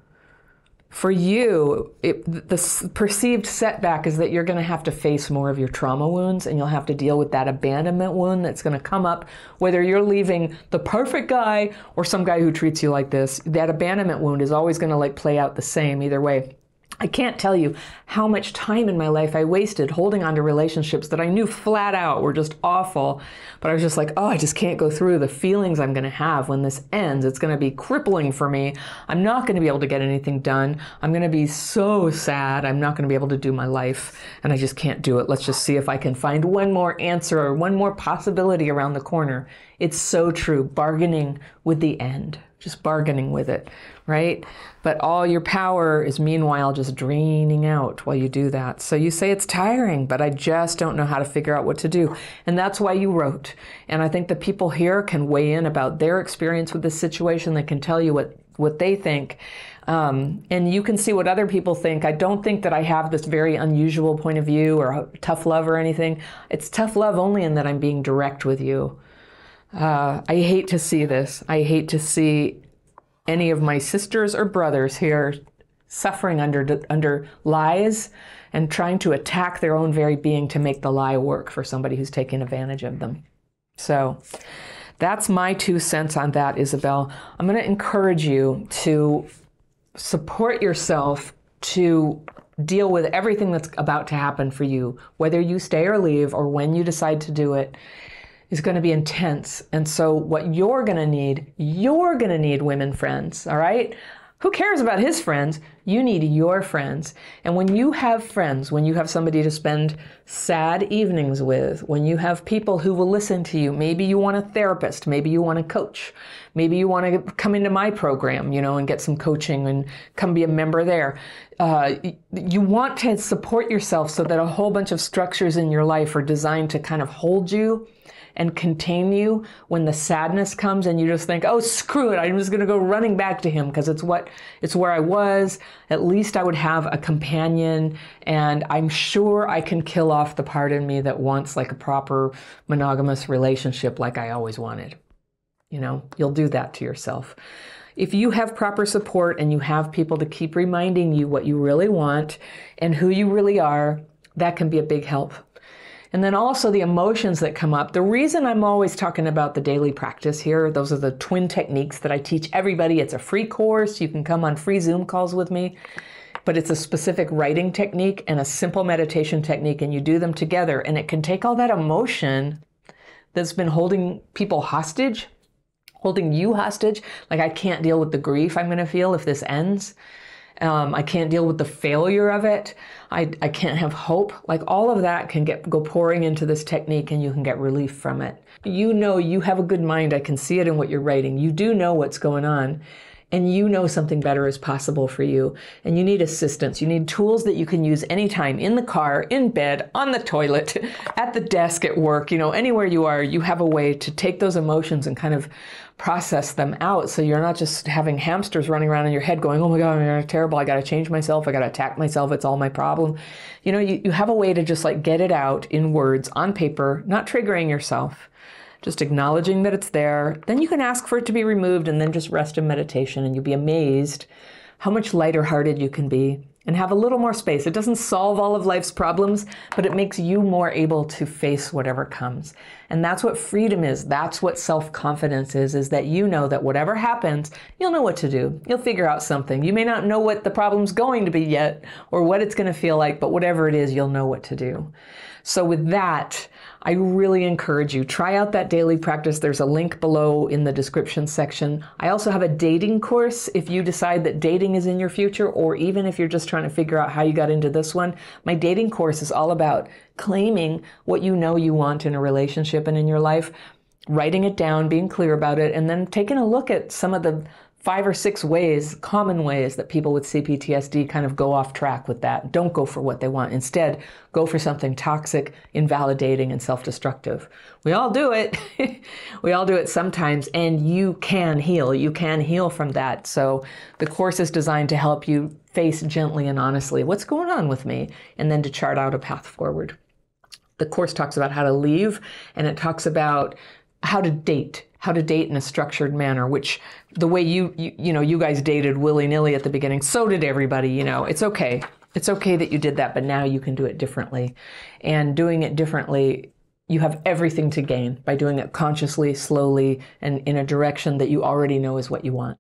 the perceived setback is that you're going to have to face more of your trauma wounds, and you'll have to deal with that abandonment wound that's going to come up, whether you're leaving the perfect guy or some guy who treats you like this. That abandonment wound is always going to play out the same either way. I can't tell you how much time in my life I wasted holding on to relationships that I knew flat out were just awful. But I was just like, oh, I just can't go through the feelings I'm going to have when this ends. It's going to be crippling for me. I'm not going to be able to get anything done. I'm going to be so sad. I'm not going to be able to do my life. And I just can't do it. Let's just see if I can find one more answer or one more possibility around the corner. It's so true. Bargaining with the end. Just bargaining with it, right? But all your power is meanwhile just draining out while you do that. So you say it's tiring, but I just don't know how to figure out what to do. And that's why you wrote. And I think the people here can weigh in about their experience with this situation. They can tell you what they think. And you can see what other people think. I don't think that I have this very unusual point of view or tough love or anything. It's tough love only in that I'm being direct with you. I hate to see this. I hate to see any of my sisters or brothers here suffering under lies and trying to attack their own very being to make the lie work for somebody who's taking advantage of them. So that's my 2 cents on that, Isabel. I'm going to encourage you to support yourself to deal with everything that's about to happen for you, whether you stay or leave or when you decide to do it. Is going to be intense. And so what you're going to need women friends, all right? Who cares about his friends? You need your friends. And when you have friends, when you have somebody to spend sad evenings with, when you have people who will listen to you, maybe you want a therapist, maybe you want a coach, maybe you want to come into my program, and get some coaching and come be a member there. You want to support yourself so that a whole bunch of structures in your life are designed to kind of hold you and contain you when the sadness comes and you just think, oh, screw it, I'm just going to go running back to him because it's where I was. At least I would have a companion, and I'm sure I can kill off the part in me that wants like a proper monogamous relationship like I always wanted. You'll do that to yourself. If you have proper support and you have people to keep reminding you what you really want and who you really are, that can be a big help. And then also the emotions that come up. The reason I'm always talking about the daily practice here, those are the twin techniques that I teach everybody. It's a free course. You can come on free Zoom calls with me, but it's a specific writing technique and a simple meditation technique, and you do them together. And it can take all that emotion that's been holding people hostage, holding you hostage. Like, I can't deal with the grief I'm going to feel if this ends. I can't deal with the failure of it. I can't have hope. Like, all of that can go pouring into this technique, and you can get relief from it. You have a good mind. I can see it in what you're writing. You do know what's going on, and you know something better is possible for you. And you need assistance. You need tools that you can use anytime, in the car, in bed, on the toilet, at the desk at work, anywhere you are. You have a way to take those emotions and kind of process them out, so you're not just having hamsters running around in your head going, oh my God, I'm terrible, I got to change myself, I got to attack myself, it's all my problem. You have a way to just like get it out in words on paper, not triggering yourself, just acknowledging that it's there. Then you can ask for it to be removed and then just rest in meditation, and you'll be amazed how much lighter hearted you can be and have a little more space. It doesn't solve all of life's problems, but it makes you more able to face whatever comes. And that's what freedom is. That's what self-confidence is that you know that whatever happens, you'll know what to do. You'll figure out something. You may not know what the problem's going to be yet or what it's going to feel like, but whatever it is, you'll know what to do. So with that, I really encourage you, try out that daily practice. There's a link below in the description section. I also have a dating course if you decide that dating is in your future, or even if you're just trying to figure out how you got into this one. My dating course is all about claiming what you know you want in a relationship and in your life, writing it down, being clear about it, and then taking a look at some of the 5 or 6 common ways that people with CPTSD kind of go off track with that. Don't go for what they want. Instead, go for something toxic, invalidating, and self-destructive. We all do it. We all do it sometimes, and you can heal. You can heal from that. So the course is designed to help you face gently and honestly what's going on with me, and then to chart out a path forward. The course talks about how to leave, and it talks about how to date in a structured manner, which the way you guys dated willy-nilly at the beginning, so did everybody. It's okay. It's okay that you did that, but now you can do it differently. And doing it differently, you have everything to gain by doing it consciously, slowly, and in a direction that you already know is what you want.